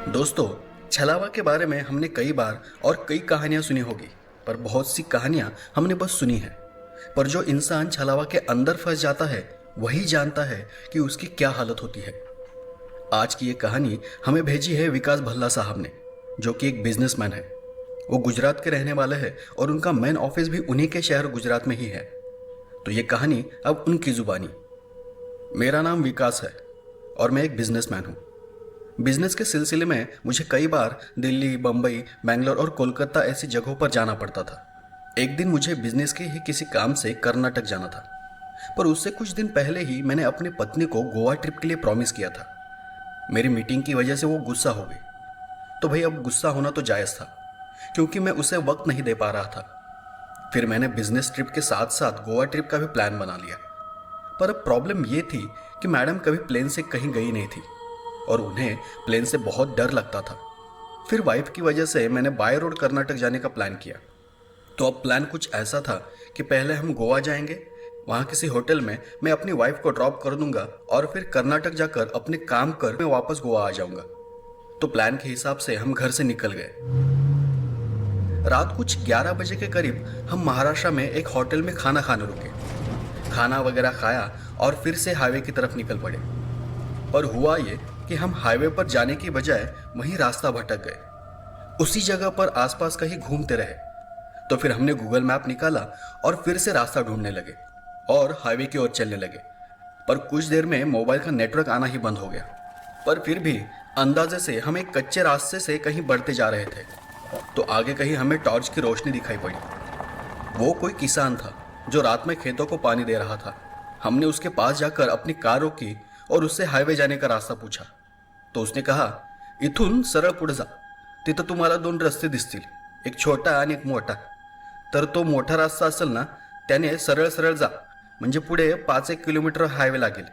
दोस्तों, छलावा के बारे में हमने कई बार और कई कहानियां सुनी होगी। पर बहुत सी कहानियां हमने बस सुनी है। पर जो इंसान छलावा के अंदर फंस जाता है वही जानता है कि उसकी क्या हालत होती है। आज की ये कहानी हमें भेजी है विकास भल्ला साहब ने, जो कि एक बिजनेसमैन है। वो गुजरात के रहने वाले हैं और उनका मेन ऑफिस भी उन्हीं के शहर गुजरात में ही है। तो ये कहानी अब उनकी जुबानी। मेरा नाम विकास है और मैं एक बिजनेसमैन हूँ। बिजनेस के सिलसिले में मुझे कई बार दिल्ली, बम्बई, बेंगलोर और कोलकाता ऐसी जगहों पर जाना पड़ता था। एक दिन मुझे बिजनेस के ही किसी काम से कर्नाटक जाना था, पर उससे कुछ दिन पहले ही मैंने अपनी पत्नी को गोवा ट्रिप के लिए प्रॉमिस किया था। मेरी मीटिंग की वजह से वो गुस्सा हो गई। तो भाई अब गुस्सा होना तो जायज़ था, क्योंकि मैं उसे वक्त नहीं दे पा रहा था। फिर मैंने बिजनेस ट्रिप के साथ साथ गोवा ट्रिप का भी प्लान बना लिया। पर अब प्रॉब्लम ये थी कि मैडम कभी प्लेन से कहीं गई नहीं थी और उन्हें प्लेन से बहुत डर लगता था। फिर वाइफ की वजह से मैंने बाय रोड कर्नाटक जाने का प्लान किया। तो अब प्लान कुछ ऐसा था कि पहले हम गोवा जाएंगे, वहाँ किसी होटल में मैं अपनी वाइफ को ड्रॉप कर दूंगा और फिर कर्नाटक जाकर अपने काम कर मैं वापस गोवा आ जाऊंगा। तो प्लान के हिसाब से हम घर से निकल गए। रात कुछ 11 बजे के करीब हम महाराष्ट्र में एक होटल में खाना खाने रुके। खाना वगैरह खाया और फिर से हाईवे की तरफ निकल पड़े। पर हुआ ये कि हम हाईवे पर जाने की बजाय वहीं रास्ता भटक गए। उसी जगह पर आसपास कहीं घूमते रहे। तो फिर हमने गूगल मैप निकाला और फिर से रास्ता ढूंढने लगे और हाईवे की ओर चलने लगे। पर कुछ देर में मोबाइल का नेटवर्क आना ही बंद हो गया। पर फिर भी अंदाजे से हम एक कच्चे रास्ते से कहीं बढ़ते जा रहे थे। तो आगे कहीं हमें टॉर्च की रोशनी दिखाई पड़ी। वो कोई किसान था जो रात में खेतों को पानी दे रहा था। हमने उसके पास जाकर अपनी कार रोकी और उससे हाईवे जाने का रास्ता पूछा। तो उसने कहा, इथून सरळ पुढे जा, तिथं तुम्हाला दोन रस्ते दिसतील, एक छोटा आणि एक मोठा. तर तो मोठा रास्ता असेल ना, त्याने सरळ सरळ जा, म्हणजे पुढे 5-1 किलोमीटर हाईवे लागेल.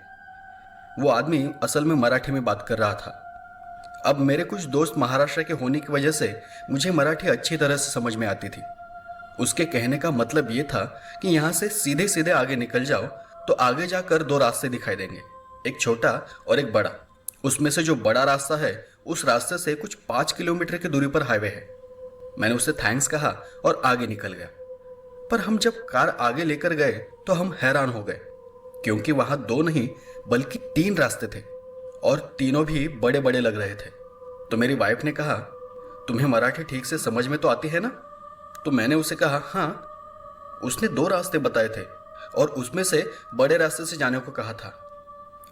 वो आदमी असल में मराठी में बात कर रहा था। अब मेरे कुछ दोस्त महाराष्ट्र के होने की वजह से मुझे मराठी अच्छी तरह से समझ में आती थी। उसके कहने का मतलब ये था कि यहाँ से सीधे सीधे आगे निकल जाओ तो आगे जाकर दो रास्ते दिखाई देंगे, एक छोटा और एक बड़ा। उसमें से जो बड़ा रास्ता है उस रास्ते से कुछ 5 किलोमीटर की दूरी पर हाईवे है। मैंने उससे थैंक्स कहा और आगे निकल गया। पर हम जब कार आगे लेकर गए तो हम हैरान हो गए, क्योंकि वहां 2 नहीं बल्कि 3 रास्ते थे और तीनों भी बड़े बड़े लग रहे थे। तो मेरी वाइफ ने कहा, तुम्हें मराठी ठीक से समझ में तो आती है ना? तो मैंने उसे कहा, हाँ। उसने 2 रास्ते बताए थे और उसमें से बड़े रास्ते से जाने को कहा था।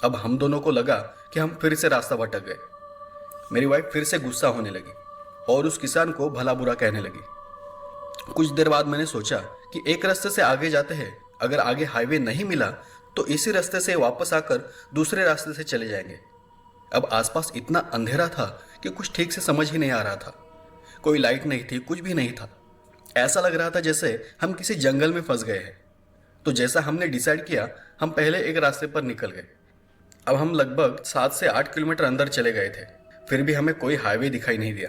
अब हम दोनों को लगा कि हम फिर से रास्ता भटक गए। मेरी वाइफ फिर से गुस्सा होने लगी और उस किसान को भला बुरा कहने लगी। कुछ देर बाद मैंने सोचा कि एक रास्ते से आगे जाते हैं, अगर आगे हाईवे नहीं मिला तो इसी रास्ते से वापस आकर दूसरे रास्ते से चले जाएंगे। अब आसपास इतना अंधेरा था कि कुछ ठीक से समझ ही नहीं आ रहा था। कोई लाइट नहीं थी, कुछ भी नहीं था। ऐसा लग रहा था जैसे हम किसी जंगल में फंस गए हैं। तो जैसा हमने डिसाइड किया, हम पहले एक रास्ते पर निकल गए। अब हम लगभग 7 से 8 किलोमीटर अंदर चले गए थे, फिर भी हमें कोई हाईवे दिखाई नहीं दिया।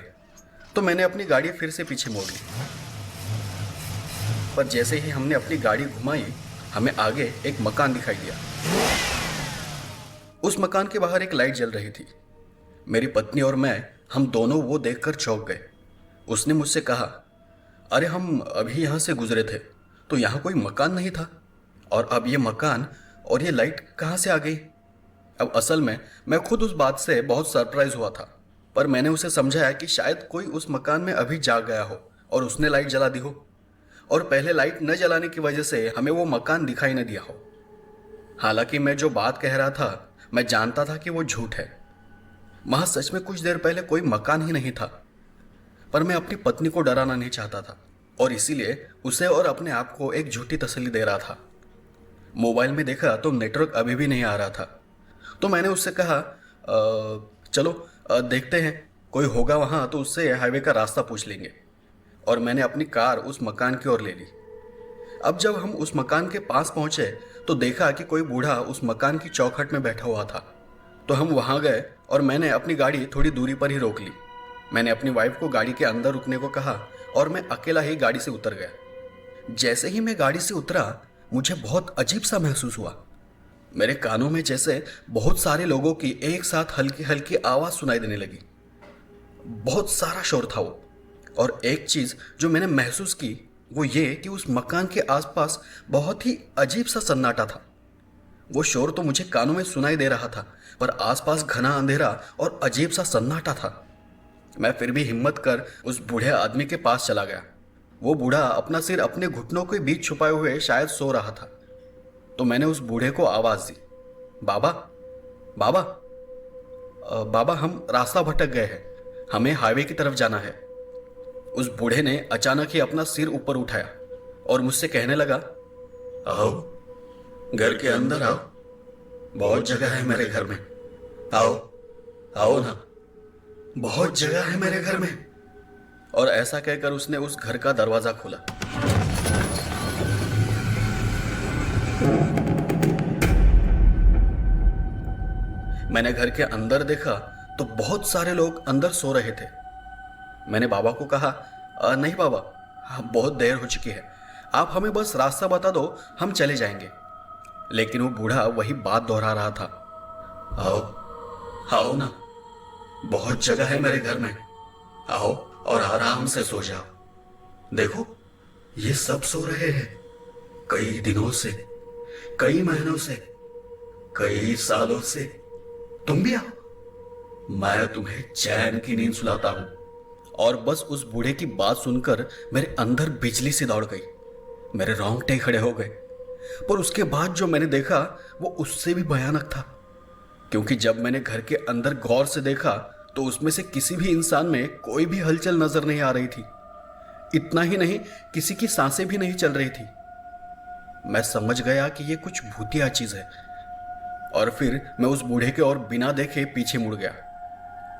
तो मैंने अपनी गाड़ी फिर से पीछे मोड़ ली। पर जैसे ही हमने अपनी गाड़ी घुमाई, हमें आगे एक मकान दिखाई दिया। उस मकान के बाहर एक लाइट जल रही थी। मेरी पत्नी और मैं, हम दोनों वो देखकर चौंक गए। उसने मुझसे कहा, अरे हम अभी यहाँ से गुजरे थे तो यहाँ कोई मकान नहीं था, और अब ये मकान और ये लाइट कहाँ से आ गई? अब असल में मैं खुद उस बात से बहुत सरप्राइज हुआ था। पर मैंने उसे समझाया कि शायद कोई उस मकान में अभी जाग गया हो और उसने लाइट जला दी हो, और पहले लाइट न जलाने की वजह से हमें वो मकान दिखाई न दिया हो। हालांकि मैं जो बात कह रहा था, मैं जानता था कि वो झूठ है। वहां सच में कुछ देर पहले कोई मकान ही नहीं था। पर मैं अपनी पत्नी को डराना नहीं चाहता था और इसीलिए उसे और अपने आप को एक झूठी तसल्ली दे रहा था। मोबाइल में देखा तो नेटवर्क अभी भी नहीं आ रहा था। तो मैंने उससे कहा, चलो देखते हैं, कोई होगा वहाँ तो उससे हाईवे का रास्ता पूछ लेंगे। और मैंने अपनी कार उस मकान की ओर ले ली। अब जब हम उस मकान के पास पहुंचे तो देखा कि कोई बूढ़ा उस मकान की चौखट में बैठा हुआ था। तो हम वहाँ गए और मैंने अपनी गाड़ी थोड़ी दूरी पर ही रोक ली। मैंने अपनी वाइफ को गाड़ी के अंदर रुकने को कहा और मैं अकेला ही गाड़ी से उतर गया। जैसे ही मैं गाड़ी से उतरा, मुझे बहुत अजीब सा महसूस हुआ। मेरे कानों में जैसे बहुत सारे लोगों की एक साथ हल्की हल्की आवाज़ सुनाई देने लगी। बहुत सारा शोर था वो। और एक चीज़ जो मैंने महसूस की वो ये कि उस मकान के आसपास बहुत ही अजीब सा सन्नाटा था। वो शोर तो मुझे कानों में सुनाई दे रहा था, पर आसपास घना अंधेरा और अजीब सा सन्नाटा था। मैं फिर भी हिम्मत कर उस बूढ़े आदमी के पास चला गया। वो बूढ़ा अपना सिर अपने घुटनों के बीच छुपाए हुए शायद सो रहा था। तो मैंने उस बूढ़े को आवाज दी, बाबा, बाबा, बाबा, हम रास्ता भटक गए हैं, हमें हाईवे की तरफ जाना है। उस बूढ़े ने अचानक ही अपना सिर ऊपर उठाया और मुझसे कहने लगा, आओ, घर के अंदर आओ, बहुत जगह है मेरे घर में, आओ, आओ ना, बहुत जगह है मेरे घर में। और ऐसा कहकर उसने उस घर का दरवाजा खोला। मैंने घर के अंदर देखा तो बहुत सारे लोग अंदर सो रहे थे। मैंने बाबा को कहा, नहीं बाबा, बहुत देर हो चुकी है, आप हमें बस रास्ता बता दो, हम चले जाएंगे। लेकिन वो बूढ़ा वही बात दोहरा रहा था, आओ, आओ ना, बहुत जगह है मेरे घर में, आओ और आराम से सो जाओ। देखो, ये सब सो रहे हैं, कई दिनों से, कई महीनों से, कई सालों से। तुम भी आओ, मैं तुम्हें चैन की नींद सुलाता हूं। और बस उस बूढ़े की बात सुनकर मेरे अंदर बिजली सी दौड़ गई, मेरे रोंगटे खड़े हो गए। पर उसके बाद जो मैंने देखा वो उससे भी भयानक था, क्योंकि जब मैंने घर के अंदर गौर से देखा तो उसमें से किसी भी इंसान में कोई भी हलचल नजर नहीं आ रही थी। इतना ही नहीं, किसी की सांसें भी नहीं चल रही थी। मैं समझ गया कि ये कुछ भूतिया चीज है। और फिर मैं उस बूढ़े के और बिना देखे पीछे मुड़ गया।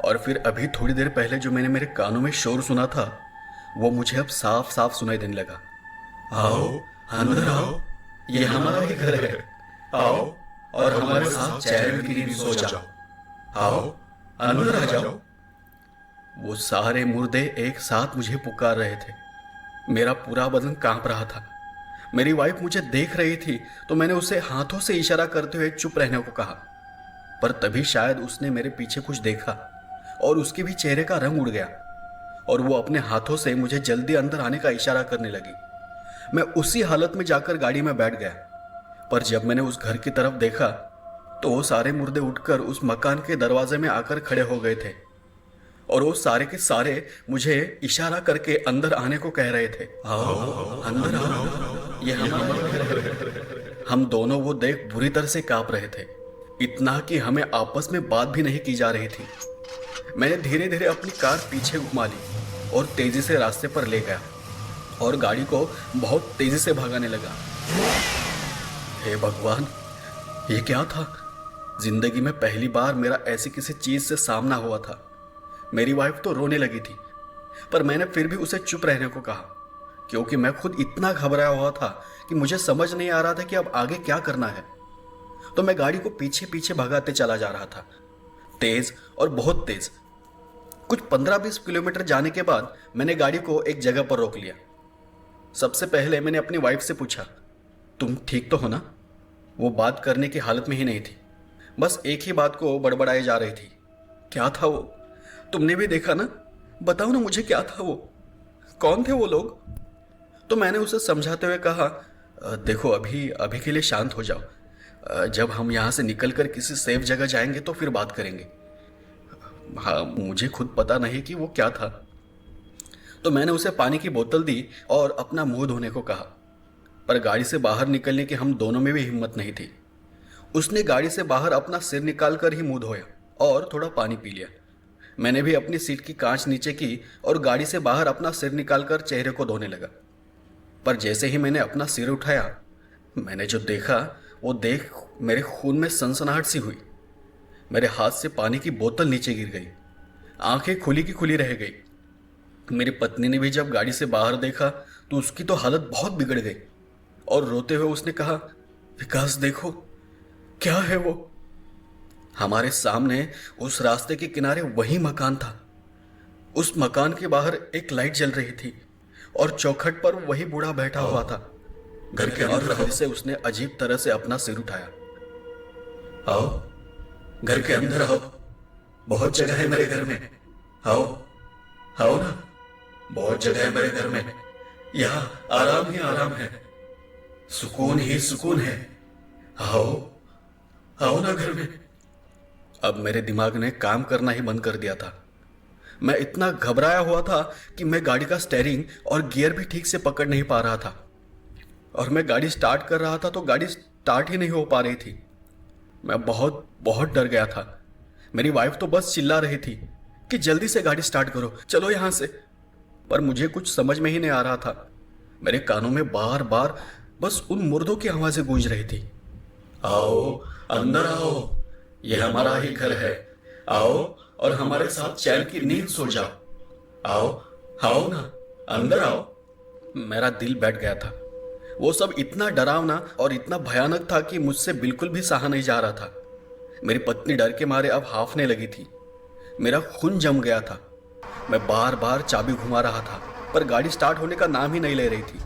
और फिर अभी थोड़ी देर पहले जो मैंने मेरे कानों में शोर सुना था वो मुझे अब साफ साफ सुनाई देने लगा। आओ, अंदर आओ, ये हमारा ही घर है, आओ और हमारे साथ चैन की नींद सो जाओ, आओ, अंदर आ जाओ। वो सारे मुर्दे एक साथ मुझे पुकार रहे थे। मेरा पूरा बदन कांप रहा था। मेरी वाइफ मुझे देख रही थी तो मैंने उसे हाथों से इशारा करते हुए चुप रहने को कहा, पर तभी शायद उसने मेरे पीछे कुछ देखा और उसके भी चेहरे का रंग उड़ गया और वो अपने हाथों से मुझे जल्दी अंदर आने का इशारा करने लगी। मैं उसी हालत में जाकर गाड़ी में बैठ गया। पर जब मैंने उस घर की तरफ देखा तो वो सारे मुर्दे उठकर उस मकान के दरवाजे में आकर खड़े हो गए थे और वो सारे के सारे मुझे इशारा करके अंदर आने को कह रहे थे, आओ, अंदर आओ, ये हमारा घर है। हम दोनों वो देख बुरी तरह से कांप रहे थे, इतना कि हमें आपस में बात भी नहीं की जा रही थी। मैंने धीरे धीरे अपनी कार पीछे घुमा ली और तेजी से रास्ते पर ले गया और गाड़ी को बहुत तेजी से भगाने लगा। हे भगवान, ये क्या था? जिंदगी में पहली बार मेरा ऐसी किसी चीज से सामना हुआ था। मेरी वाइफ तो रोने लगी थी, पर मैंने फिर भी उसे चुप रहने को कहा, क्योंकि मैं खुद इतना घबराया हुआ था कि मुझे समझ नहीं आ रहा था कि अब आगे क्या करना है। तो मैं गाड़ी को पीछे पीछे भगाते चला जा रहा था, तेज और बहुत तेज। कुछ 15-20 किलोमीटर जाने के बाद मैंने गाड़ी को एक जगह पर रोक लिया। सबसे पहले मैंने अपनी वाइफ से पूछा, तुम ठीक तो हो ना? वो बात करने की हालत में ही नहीं थी, बस एक ही बात को बड़बड़ाई जा रही थी। क्या था वो? तुमने भी देखा ना? बताओ ना मुझे, क्या था वो? कौन थे वो लोग? तो मैंने उसे समझाते हुए कहा, देखो, अभी अभी के लिए शांत हो जाओ, जब हम यहाँ से निकलकर किसी सेफ जगह जाएंगे तो फिर बात करेंगे। हाँ, मुझे खुद पता नहीं कि वो क्या था। तो मैंने उसे पानी की बोतल दी और अपना मुंह धोने को कहा, पर गाड़ी से बाहर निकलने की हम दोनों में भी हिम्मत नहीं थी। उसने गाड़ी से बाहर अपना सिर निकालकर ही मुंह धोया और थोड़ा पानी पी लिया। मैंने भी अपनी सीट की कांच नीचे की और गाड़ी से बाहर अपना सिर निकालकर चेहरे को धोने लगा। पर जैसे ही मैंने अपना सिर उठाया, मैंने जो देखा वो देख मेरे खून में सनसनाहट सी हुई। मेरे हाथ से पानी की बोतल नीचे गिर गई, आंखें खुली की खुली रह गई। मेरी पत्नी ने भी जब गाड़ी से बाहर देखा तो उसकी तो हालत बहुत बिगड़ गई और रोते हुए उसने कहा, विकास देखो, क्या है वो? हमारे सामने उस रास्ते के किनारे वही मकान था। उस मकान के बाहर एक लाइट जल रही थी और चौखट पर वही बूढ़ा बैठा हुआ था। घर के अंदर से उसने अजीब तरह से अपना सिर उठाया। आओ, घर के अंदर आओ, बहुत जगह है मेरे घर में, आओ, आओ ना, बहुत जगह है मेरे घर में, यहाँ आराम ही आराम है, सुकून ही सुकून है। आओ, आओ ना घर में। अब मेरे दिमाग ने काम करना ही बंद कर दिया था। मैं इतना घबराया हुआ था कि मैं गाड़ी का स्टेयरिंग और गियर भी ठीक से पकड़ नहीं पा रहा था, और मैं गाड़ी स्टार्ट कर रहा था तो गाड़ी स्टार्ट ही नहीं हो पा रही थी। मैं बहुत बहुत डर गया था। मेरी वाइफ तो बस चिल्ला रही थी कि जल्दी से गाड़ी स्टार्ट करो, चलो यहां से। पर मुझे कुछ समझ में ही नहीं आ रहा था। मेरे कानों में बार बार बस उन मुर्दों की आवाजें गूंज रही थी। आओ, अंदर आओ, ये हमारा ही घर है। आओ और हमारे साथ चैन की नींद सो जाओ। आओ, आओ ना, अंदर आओ। मेरा दिल बैठ गया था। वो सब इतना डरावना और इतना भयानक था कि मुझसे बिल्कुल भी सहा नहीं जा रहा था। मेरी पत्नी डर के मारे अब हाफने लगी थी। मेरा खून जम गया था। मैं बार बार चाबी घुमा रहा था, पर गाड़ी स्टार्ट होने का नाम ही नहीं ले रही थी।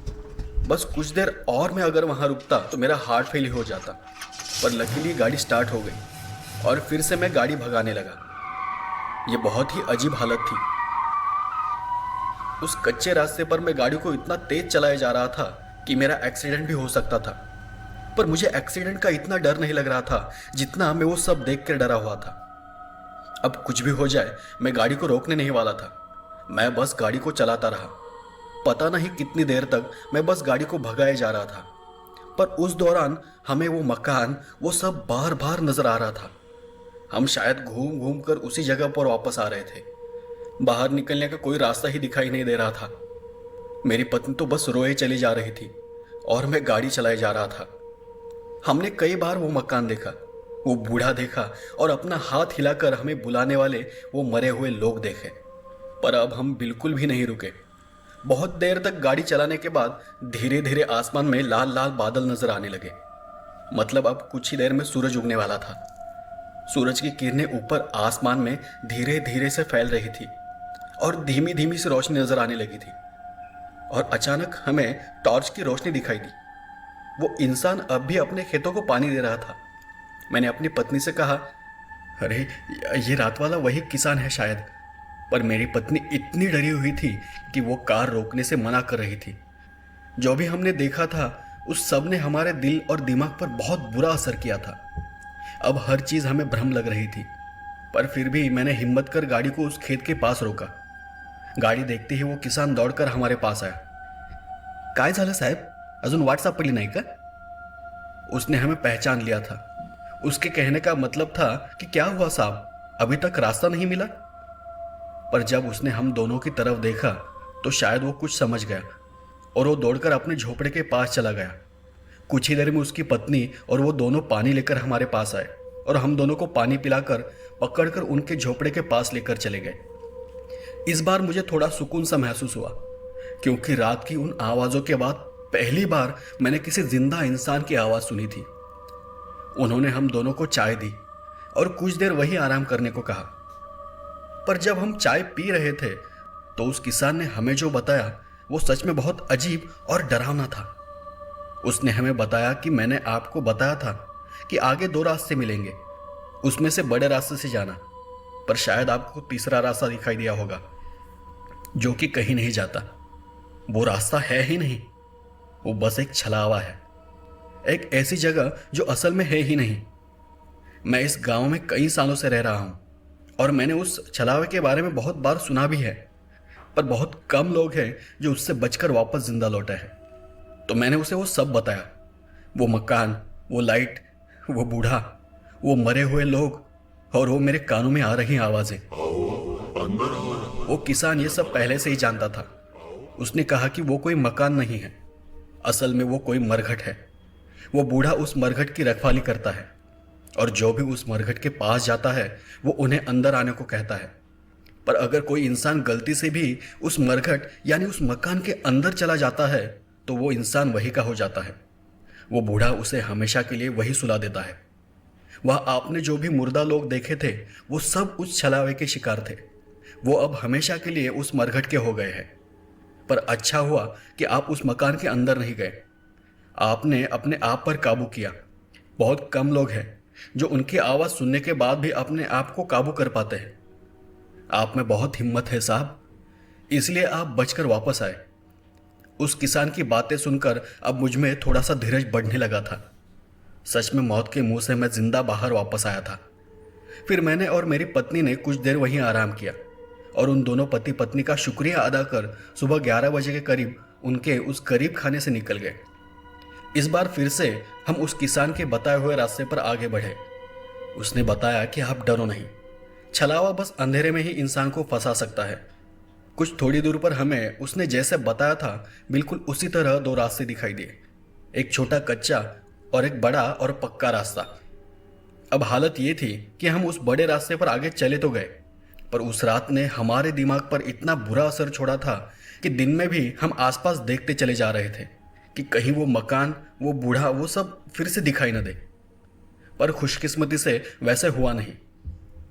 बस कुछ देर और मैं अगर वहां रुकता तो मेरा हार्ट फेल हो जाता। पर लकीली गाड़ी स्टार्ट हो गई और फिर से मैं गाड़ी भगाने लगा। ये बहुत ही अजीब हालत थी। उस कच्चे रास्ते पर मैं गाड़ी को इतना तेज चलाए जा रहा था कि मेरा एक्सीडेंट भी हो सकता था। पर मुझे एक्सीडेंट का इतना डर नहीं लग रहा था जितना मैं वो सब देख कर डरा हुआ था। अब कुछ भी हो जाए, मैं गाड़ी को रोकने नहीं वाला था। मैं बस गाड़ी को चलाता रहा। पता नहीं कितनी देर तक मैं बस गाड़ी को भगाए जा रहा था। पर उस दौरान हमें वो मकान, वो सब बार बार नजर आ रहा था। हम शायद घूम घूम कर उसी जगह पर वापस आ रहे थे। बाहर निकलने का कोई रास्ता ही दिखाई नहीं दे रहा था। मेरी पत्नी तो बस रोए चली जा रही थी और मैं गाड़ी चलाए जा रहा था। हमने कई बार वो मकान देखा, वो बूढ़ा देखा और अपना हाथ हिलाकर हमें बुलाने वाले वो मरे हुए लोग देखे। पर अब हम बिल्कुल भी नहीं रुके। बहुत देर तक गाड़ी चलाने के बाद धीरे धीरे आसमान में लाल लाल बादल नजर आने लगे। मतलब अब कुछ ही देर में सूरज उगने वाला था। सूरज की किरणें ऊपर आसमान में धीरे धीरे से फैल रही थी और धीमी धीमी सी रोशनी नजर आने लगी थी। और अचानक हमें टॉर्च की रोशनी दिखाई दी। वो इंसान अब भी अपने खेतों को पानी दे रहा था। मैंने अपनी पत्नी से कहा, अरे ये रात वाला वही किसान है शायद। पर मेरी पत्नी इतनी डरी हुई थी कि वो कार रोकने से मना कर रही थी। जो भी हमने देखा था उस सब ने हमारे दिल और दिमाग पर बहुत बुरा असर किया था। अब हर चीज हमें भ्रम लग रही थी। पर फिर भी मैंने हिम्मत कर गाड़ी को उस खेत के पास रोका। गाडी देखते ही वो किसान दौड़कर हमारे पास आया। काय झालं साहेब, अजून वाट सापडली नाही का? उसने हमें पहचान लिया था। उसके कहने का मतलब था कि क्या हुआ साहब, अभी तक रास्ता नहीं मिला? पर जब उसने हम दोनों की तरफ देखा तो शायद वो कुछ समझ गया और वो दौड़कर अपने झोपड़े के पास चला गया। कुछ ही देर में उसकी पत्नी और वो दोनों पानी लेकर हमारे पास आए और हम दोनों को पानी पिलाकर पकड़कर उनके झोपड़े के पास लेकर चले गए। इस बार मुझे थोड़ा सुकून सा महसूस हुआ, क्योंकि रात की उन आवाज़ों के बाद पहली बार मैंने किसी जिंदा इंसान की आवाज़ सुनी थी। उन्होंने हम दोनों को चाय दी और कुछ देर वहीं आराम करने को कहा। पर जब हम चाय पी रहे थे तो उस किसान ने हमें जो बताया वो सच में बहुत अजीब और डरावना था। उसने हमें बताया कि मैंने आपको बताया था कि आगे 2 रास्ते मिलेंगे, उसमें से बड़े रास्ते से जाना। पर शायद आपको तीसरा रास्ता दिखाई दिया होगा जो कि कहीं नहीं जाता। वो रास्ता है ही नहीं, वो बस एक छलावा है, एक ऐसी जगह जो असल में है ही नहीं। मैं इस गांव में कई सालों से रह रहा हूं और मैंने उस छलावे के बारे में बहुत बार सुना भी है, पर बहुत कम लोग हैं जो उससे बचकर वापस जिंदा लौटे हैं। तो मैंने उसे वो सब बताया, वो मकान, वो लाइट, वो बूढ़ा, वो मरे हुए लोग और वो मेरे कानों में आ रही आवाजें। वो किसान ये सब पहले से ही जानता था। उसने कहा कि वो कोई मकान नहीं है, असल में वो कोई मरघट है। वो बूढ़ा उस मरघट की रखवाली करता है और जो भी उस मरघट के पास जाता है वो उन्हें अंदर आने को कहता है। पर अगर कोई इंसान गलती से भी उस मरघट यानी उस मकान के अंदर चला जाता है तो वो इंसान वही का हो जाता है। वो बूढ़ा उसे हमेशा के लिए वही सुला देता है। वह आपने जो भी मुर्दा लोग देखे थे वो सब उस छलावे के शिकार थे। वो अब हमेशा के लिए उस मरघट के हो गए हैं। पर अच्छा हुआ कि आप उस मकान के अंदर नहीं गए। आपने अपने आप पर काबू किया। बहुत कम लोग हैं जो उनकी आवाज़ सुनने के बाद भी अपने आप को काबू कर पाते हैं। आप में बहुत हिम्मत है साहब। इसलिए आप बचकर वापस आए। उस किसान की बातें सुनकर अब मुझ में थोड़ा सा धीरज बढ़ने लगा था। सच में मौत के मुंह से मैं जिंदा बाहर वापस आया था। फिर मैंने और मेरी पत्नी ने कुछ देर वहीं आराम किया और उन दोनों पति पत्नी का शुक्रिया अदा कर सुबह 11 बजे के करीब उनके उस करीब खाने से निकल गए। इस बार फिर से हम उस किसान के बताए हुए रास्ते पर आगे बढ़े। उसने बताया कि आप डरो नहीं, छलावा बस अंधेरे में ही इंसान को फंसा सकता है। कुछ थोड़ी दूर पर हमें उसने जैसे बताया था बिल्कुल उसी तरह दो रास्ते दिखाई दिए, एक छोटा कच्चा और एक बड़ा और पक्का रास्ता। अब हालत ये थी कि हम उस बड़े रास्ते पर आगे चले तो गए, पर उस रात ने हमारे दिमाग पर इतना बुरा असर छोड़ा था कि दिन में भी हम आसपास देखते चले जा रहे थे कि कहीं वो मकान, वो बूढ़ा, वो सब फिर से दिखाई न दे। पर खुशकिस्मती से वैसे हुआ नहीं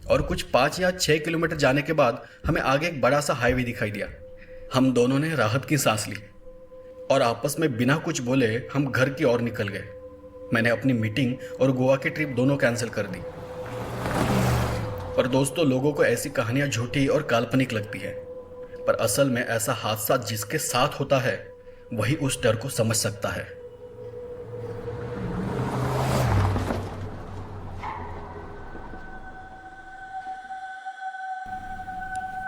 और कुछ 5 या 6 किलोमीटर जाने के बाद हमें आगे एक बड़ा सा हाईवे दिखाई दिया। हम दोनों ने राहत की सांस ली और आपस में बिना कुछ बोले हम घर की ओर निकल गए। मैंने अपनी मीटिंग और गोवा की ट्रिप दोनों कैंसिल कर दी। पर दोस्तों, लोगों को ऐसी कहानियां झूठी और काल्पनिक लगती है, पर असल में ऐसा हादसा जिसके साथ होता है वही उस डर को समझ सकता है।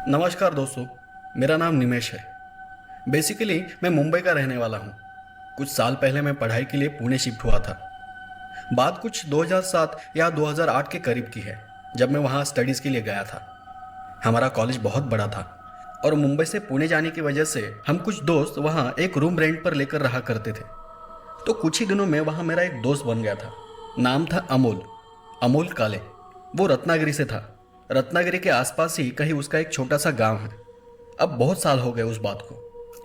नमस्कार दोस्तों, मेरा नाम निमेश है। बेसिकली मैं मुंबई का रहने वाला हूँ। कुछ साल पहले मैं पढ़ाई के लिए पुणे शिफ्ट हुआ था। बात कुछ 2007 या 2008 के करीब की है, जब मैं वहाँ स्टडीज़ के लिए गया था। हमारा कॉलेज बहुत बड़ा था और मुंबई से पुणे जाने की वजह से हम कुछ दोस्त वहाँ एक रूम रेंट पर लेकर रहा करते थे। तो कुछ ही दिनों में वहाँ मेरा एक दोस्त बन गया था। नाम था अमोल काले। वो रत्नागिरी से था। रत्नागिरी के आसपास ही कहीं उसका एक छोटा सा गांव है। अब बहुत साल हो गए उस बात को,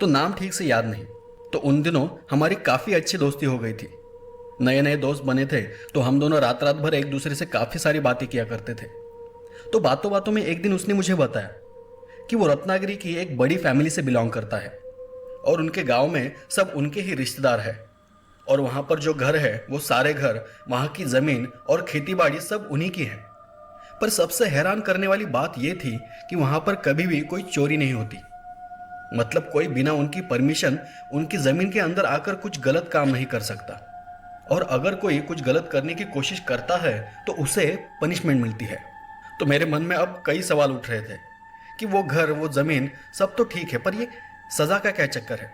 तो नाम ठीक से याद नहीं। तो उन दिनों हमारी काफ़ी अच्छी दोस्ती हो गई थी। नए नए दोस्त बने थे तो हम दोनों रात रात भर एक दूसरे से काफ़ी सारी बातें किया करते थे। तो बातों बातों में एक दिन उसने मुझे बताया कि वो रत्नागिरी की एक बड़ी फैमिली से बिलोंग करता है और उनके गांव में सब उनके ही रिश्तेदार है और वहाँ पर जो घर है वो सारे घर, वहाँ की ज़मीन और खेती बाड़ी सब उन्हीं की है। पर सबसे हैरान करने वाली बात यह थी कि वहाँ पर कभी भी कोई चोरी नहीं होती। मतलब कोई बिना उनकी परमिशन उनकी ज़मीन के अंदर आकर कुछ गलत काम नहीं कर सकता, और अगर कोई कुछ गलत करने की कोशिश करता है तो उसे पनिशमेंट मिलती है। तो मेरे मन में अब कई सवाल उठ रहे थे कि वो घर, वो ज़मीन सब तो ठीक है, पर ये सज़ा का क्या चक्कर है।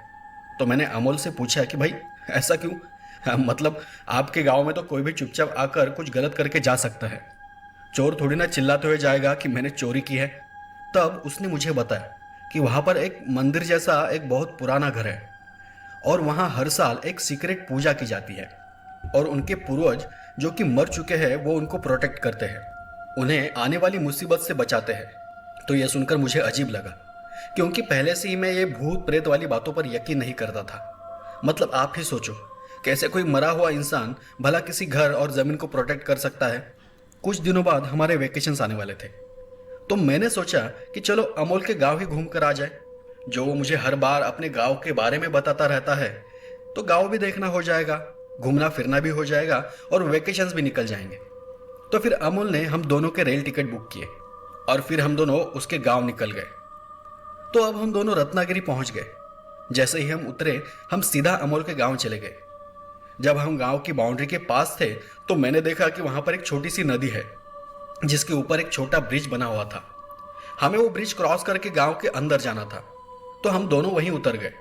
तो मैंने अमोल से पूछा कि भाई ऐसा क्यों? मतलब आपके गांव में तो कोई भी चुपचाप आकर कुछ गलत करके जा सकता है, चोर थोड़ी ना चिल्लाते हुए जाएगा कि मैंने चोरी की है। तब उसने मुझे बताया कि वहाँ पर एक मंदिर जैसा एक बहुत पुराना घर है और वहाँ हर साल एक सीक्रेट पूजा की जाती है और उनके पूर्वज जो कि मर चुके हैं वो उनको प्रोटेक्ट करते हैं, उन्हें आने वाली मुसीबत से बचाते हैं। तो यह सुनकर मुझे अजीब लगा, क्योंकि पहले से ही मैं ये भूत प्रेत वाली बातों पर यकीन नहीं करता था। मतलब आप ही सोचो, कैसे कोई मरा हुआ इंसान भला किसी घर और ज़मीन को प्रोटेक्ट कर सकता है। कुछ दिनों बाद हमारे वेकेशंस आने वाले थे, तो मैंने सोचा कि चलो अमोल के गांव ही घूम कर आ जाए। जो वो मुझे हर बार अपने गांव के बारे में बताता रहता है, तो गांव भी देखना हो जाएगा, घूमना फिरना भी हो जाएगा और वेकेशंस भी निकल जाएंगे। तो फिर अमोल ने हम दोनों के रेल टिकट बुक किए और फिर हम दोनों उसके गांव निकल गए। तो अब हम दोनों रत्नागिरी पहुंच गए। जैसे ही हम उतरे, हम सीधा अमोल के गांव चले गए। जब हम गांव की बाउंड्री के पास थे तो मैंने देखा कि वहां पर एक छोटी सी नदी है जिसके ऊपर एक छोटा ब्रिज बना हुआ था। हमें वो ब्रिज क्रॉस करके गांव के अंदर जाना था, तो हम दोनों वहीं उतर गए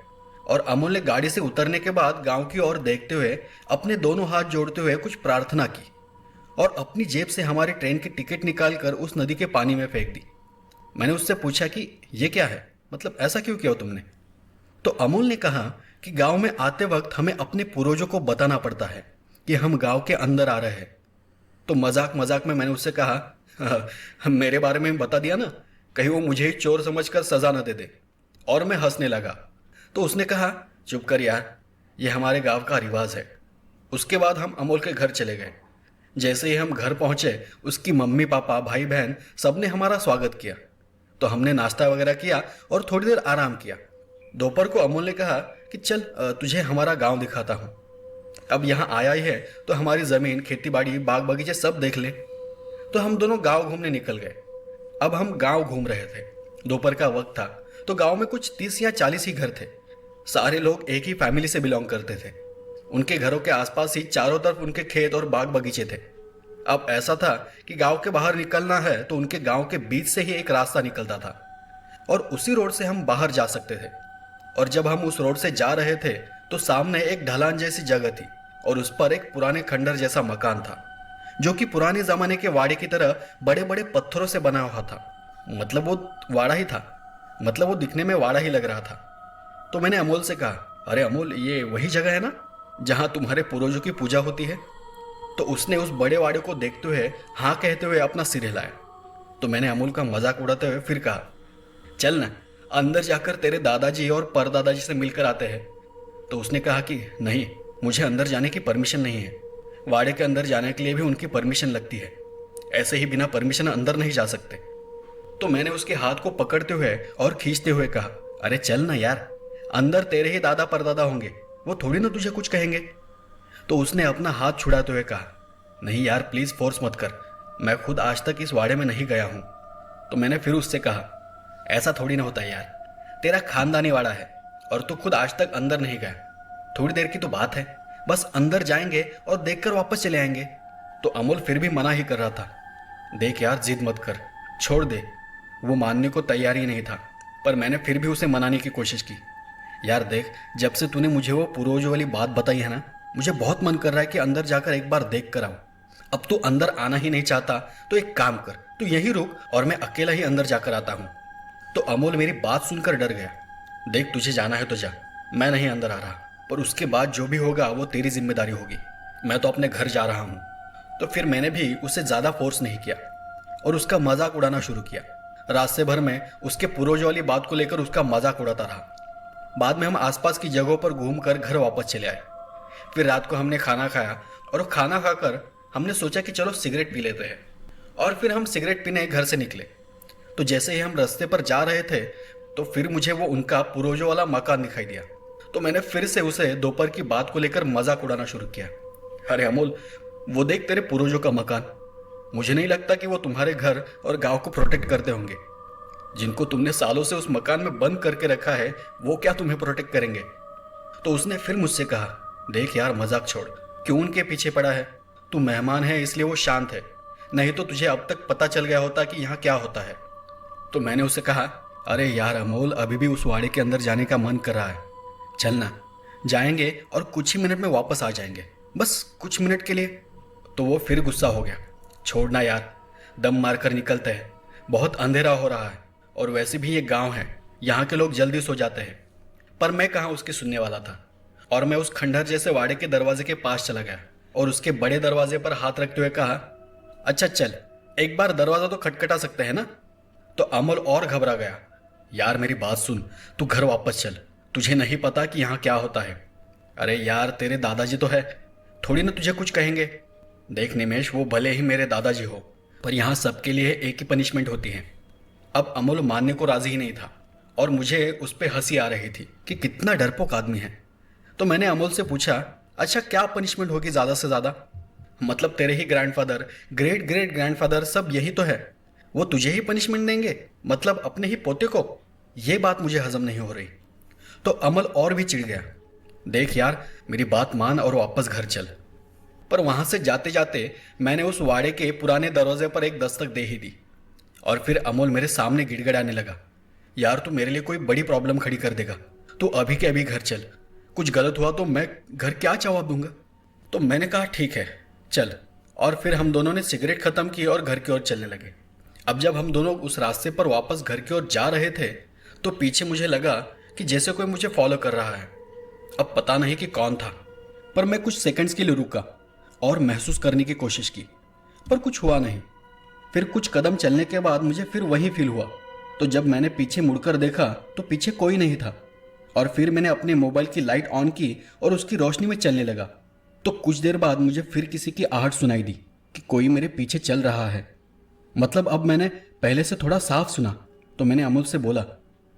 और अमोल ने गाड़ी से उतरने के बाद गांव की ओर देखते हुए अपने दोनों हाथ जोड़ते हुए कुछ प्रार्थना की और अपनी जेब से हमारी ट्रेन की टिकट निकालकर उस नदी के पानी में फेंक दी। मैंने उससे पूछा कि ये क्या है, मतलब ऐसा क्यों किया तुमने? तो अमोल ने कहा कि गांव में आते वक्त हमें अपने पूर्वजों को बताना पड़ता है कि हम गांव के अंदर आ रहे हैं। तो मजाक मजाक में मैंने उससे कहा, मेरे बारे में बता दिया ना, कहीं वो मुझे ही चोर समझकर सजा न दे दे। और मैं हंसने लगा। तो उसने कहा, चुप कर यार, ये हमारे गांव का रिवाज है। उसके बाद हम अमोल के घर चले गए। जैसे ही हम घर पहुंचे, उसकी मम्मी पापा भाई बहन सबने हमारा स्वागत किया। तो हमने नाश्ता वगैरह किया और थोड़ी देर आराम किया। दोपहर को अमोल ने कहा कि चल तुझे हमारा गांव दिखाता हूँ। अब यहाँ आया ही है तो हमारी ज़मीन, खेती बाड़ी, बाग बगीचे सब देख ले। तो हम दोनों गांव घूमने निकल गए। अब हम गांव घूम रहे थे, दोपहर का वक्त था, तो गांव में कुछ 30 या 40 ही घर थे। सारे लोग एक ही फैमिली से बिलोंग करते थे। उनके घरों के आसपास ही चारों तरफ उनके खेत और बाग बगीचे थे। अब ऐसा था कि गांव के बाहर निकलना है तो उनके गांव के बीच से ही एक रास्ता निकलता था और उसी रोड से हम बाहर जा सकते थे। और जब हम उस रोड से जा रहे थे तो सामने एक ढलान जैसी जगह थी और उस पर एक पुराने खंडर जैसा मकान था, जो कि पुराने जमाने के वाड़े की तरह बड़े बड़े पत्थरों से बना हुआ था। मतलब वो वाड़ा ही था, मतलब वो दिखने में वाड़ा ही लग रहा था। तो मैंने अमोल से कहा, अरे अमोल, ये वही जगह है ना जहाँ तुम्हारे पूर्वजों की पूजा होती है? तो उसने उस बड़े वाड़े को देखते हुए हाँ कहते हुए अपना सिर हिलाया। तो मैंने अमोल का मजाक उड़ाते हुए फिर कहा, चल ना, अंदर जाकर तेरे दादाजी और परदादाजी से मिलकर आते हैं। तो उसने कहा कि नहीं, मुझे अंदर जाने की परमिशन नहीं है। वाड़े के अंदर जाने के लिए भी उनकी परमिशन लगती है, ऐसे ही बिना परमिशन अंदर नहीं जा सकते। तो मैंने उसके हाथ को पकड़ते हुए और खींचते हुए कहा, अरे चल ना यार, अंदर तेरे ही दादा परदादा होंगे, वो थोड़ी ना तुझे कुछ कहेंगे। तो उसने अपना हाथ छुड़ाते हुए कहा, नहीं यार प्लीज फोर्स मत कर, मैं खुद आज तक इस वाड़े में नहीं गया हूं। तो मैंने फिर उससे कहा, ऐसा थोड़ी ना होता है यार, तेरा खानदानी वाड़ा है और तू खुद आज तक अंदर नहीं गया। थोड़ी देर की तो बात है, बस अंदर जाएंगे और देखकर वापस चले आएंगे। तो अमोल फिर भी मना ही कर रहा था। देख यार, जिद मत कर, छोड़ दे। वो मानने को तैयार ही नहीं था, पर मैंने फिर भी उसे मनाने की कोशिश की। यार देख, जब से तूने मुझे वो पूर्वजों वाली बात बताई है ना, मुझे बहुत मन कर रहा है कि अंदर जाकर एक बार देख कर आऊं। अब तू अंदर आना ही नहीं चाहता तो एक काम कर, तू यहीं रुक और मैं अकेला ही अंदर जाकर आता हूं। तो अमोल मेरी बात सुनकर डर गया। देख, तुझे जाना है तो जा, मैं नहीं अंदर आ रहा, पर उसके बाद जो भी होगा वो तेरी जिम्मेदारी होगी। मैं तो अपने घर जा रहा हूं। तो फिर मैंने भी उसे ज्यादा फोर्स नहीं किया और उसका मजाक उड़ाना शुरू किया। रास्ते भर में उसके पूर्वजों वाली बात को लेकर उसका मजाक उड़ाता रहा। बाद में हम आसपास की जगहों पर घूमकर घर वापस चले आए। फिर रात को हमने खाना खाया और खाना खाकर हमने सोचा कि चलो सिगरेट पी लेते हैं, और फिर हम सिगरेट पीने घर से निकले। तो जैसे ही हम रास्ते पर जा रहे थे तो फिर मुझे वो उनका पूर्वजों वाला मकान दिखाई दिया। तो मैंने फिर से उसे दोपहर की बात को लेकर मजाक उड़ाना शुरू किया। अरे अमोल, वो देख तेरे पूर्वजों का मकान, मुझे नहीं लगता कि वो तुम्हारे घर और गांव को प्रोटेक्ट करते होंगे। जिनको तुमने सालों से उस मकान में बंद करके रखा है, वो क्या तुम्हें प्रोटेक्ट करेंगे? तो उसने फिर मुझसे कहा, देख यार, मजाक छोड़, क्यों उनके पीछे पड़ा है? तू मेहमान है इसलिए वो शांत है, नहीं तो तुझे अब तक पता चल गया होता कि यहाँ क्या होता है। तो मैंने उसे कहा, अरे यार अमोल, अभी भी उस वाड़े के अंदर जाने का मन कर रहा है। चलना, जाएंगे और कुछ ही मिनट में वापस आ जाएंगे, बस कुछ मिनट के लिए। तो वो फिर गुस्सा हो गया, छोड़ना यार, दम मारकर निकलते हैं, बहुत अंधेरा हो रहा है और वैसे भी ये गांव है, यहाँ के लोग जल्दी सो जाते हैं। पर मैं कहाँ उसकी सुनने वाला था और मैं उस खंडहर जैसे वाड़े के दरवाजे के पास चला गया और उसके बड़े दरवाजे पर हाथ रखते हुए कहा, अच्छा चल, एक बार दरवाजा तो खटखटा सकते हैं ना। तो अमल और घबरा गया, यार मेरी बात सुन, तू घर वापस चल, तुझे नहीं पता कि यहाँ क्या होता है। अरे यार, तेरे दादाजी तो है, थोड़ी ना तुझे कुछ कहेंगे। देख निमेश, वो भले ही मेरे दादाजी हो, पर यहाँ सबके लिए एक ही पनिशमेंट होती है। अब अमोल मानने को राजी ही नहीं था और मुझे उस पर हंसी आ रही थी कि कितना डरपोक आदमी है। तो मैंने अमोल से पूछा, अच्छा क्या पनिशमेंट होगी ज़्यादा से ज़्यादा? मतलब तेरे ही ग्रैंडफादर, ग्रेट ग्रेट ग्रैंडफादर सब यही तो है, वो तुझे ही पनिशमेंट देंगे, मतलब अपने ही पोते को? ये बात मुझे हजम नहीं हो रही। तो अमल और भी चिढ़ गया, देख यार, मेरी बात मान और वापस घर चल। पर वहां से जाते जाते मैंने उस वाड़े के पुराने दरवाजे पर एक दस्तक दे ही दी और फिर अमोल मेरे सामने गिड़गिड़ाने लगा, यार तू मेरे लिए कोई बड़ी प्रॉब्लम खड़ी कर देगा, तू अभी के अभी घर चल, कुछ गलत हुआ तो मैं घर क्या जवाब दूंगा? तो मैंने कहा ठीक है चल, और फिर हम दोनों ने सिगरेट खत्म की और घर की ओर चलने लगे। अब जब हम दोनों उस रास्ते पर वापस घर की ओर जा रहे थे तो पीछे मुझे लगा कि जैसे कोई मुझे फॉलो कर रहा है। अब पता नहीं कि कौन था, पर मैं कुछ सेकंड्स के लिए रुका और महसूस करने की कोशिश की, पर कुछ हुआ नहीं। फिर कुछ कदम चलने के बाद मुझे फिर वही फील हुआ। तो जब मैंने पीछे मुड़कर देखा तो पीछे कोई नहीं था और फिर मैंने अपने मोबाइल की लाइट ऑन की और उसकी रोशनी में चलने लगा। तो कुछ देर बाद मुझे फिर किसी की आहट सुनाई दी कि कोई मेरे पीछे चल रहा है। मतलब अब मैंने पहले से थोड़ा साफ सुना। तो मैंने अमोल से बोला,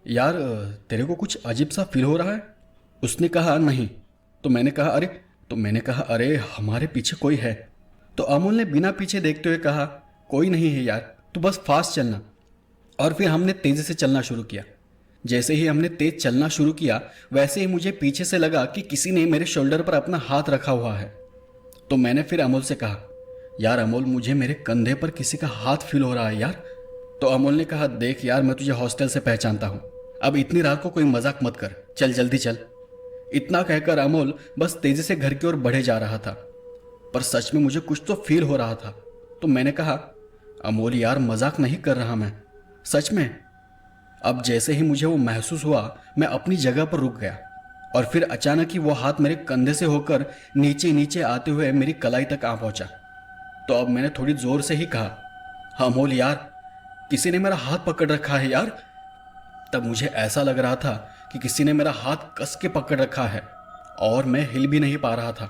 यार तेरे को कुछ अजीब सा फील हो रहा है? उसने कहा नहीं। तो मैंने कहा अरे हमारे पीछे कोई है। तो अमोल ने बिना पीछे देखते हुए कहा, कोई नहीं है यार, तू बस फास्ट चलना। और फिर हमने तेज़ी से चलना शुरू किया। जैसे ही हमने तेज चलना शुरू किया वैसे ही मुझे पीछे से लगा कि किसी ने मेरे शोल्डर पर अपना हाथ रखा हुआ है। तो मैंने फिर अमोल से कहा, यार अमोल, मुझे मेरे कंधे पर किसी का हाथ फील हो रहा है यार। तो अमोल ने कहा, देख यार, मैं तुझे हॉस्टल से पहचानता हूँ, अब इतनी रात को कोई मजाक मत कर, चल जल्दी चल। इतना कहकर अमोल बस तेजी से घर की ओर बढ़े जा रहा था, पर सच में मुझे कुछ तो फील हो रहा था। तो मैंने कहा, अमोल यार, मजाक नहीं कर रहा मैं, सच में। अब जैसे ही मुझे वो महसूस हुआ मैं अपनी जगह पर रुक गया और फिर अचानक ही वो हाथ मेरे कंधे से होकर नीचे नीचे आते हुए मेरी कलाई तक आ पहुंचा। तो अब मैंने थोड़ी जोर से ही कहा, अमोल यार, किसी ने मेरा हाथ पकड़ रखा है यार। तब मुझे ऐसा लग रहा था कि किसी ने मेरा हाथ कस के पकड़ रखा है और मैं हिल भी नहीं पा रहा था,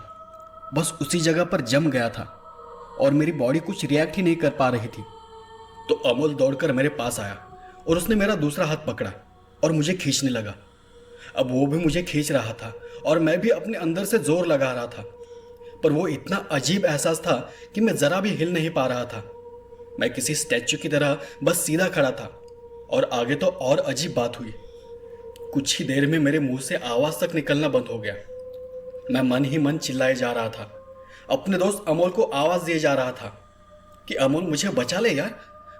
बस उसी जगह पर जम गया था और मेरी बॉडी कुछ रिएक्ट ही नहीं कर पा रही थी। तो अमोल दौड़कर मेरे पास आया और उसने मेरा दूसरा हाथ पकड़ा और मुझे खींचने लगा। अब वो भी मुझे खींच रहा था और मैं भी अपने अंदर से जोर लगा रहा था, पर वो इतना अजीब एहसास था कि मैं जरा भी हिल नहीं पा रहा था। मैं किसी स्टैच्यू की तरह बस सीधा खड़ा था। और आगे तो और अजीब बात हुई, कुछ ही देर में मेरे मुंह से आवाज तक निकलना बंद हो गया। मैं मन ही मन चिल्लाए जा रहा था, अपने दोस्त अमोल को आवाज दिए जा रहा था कि अमोल मुझे बचा ले यार,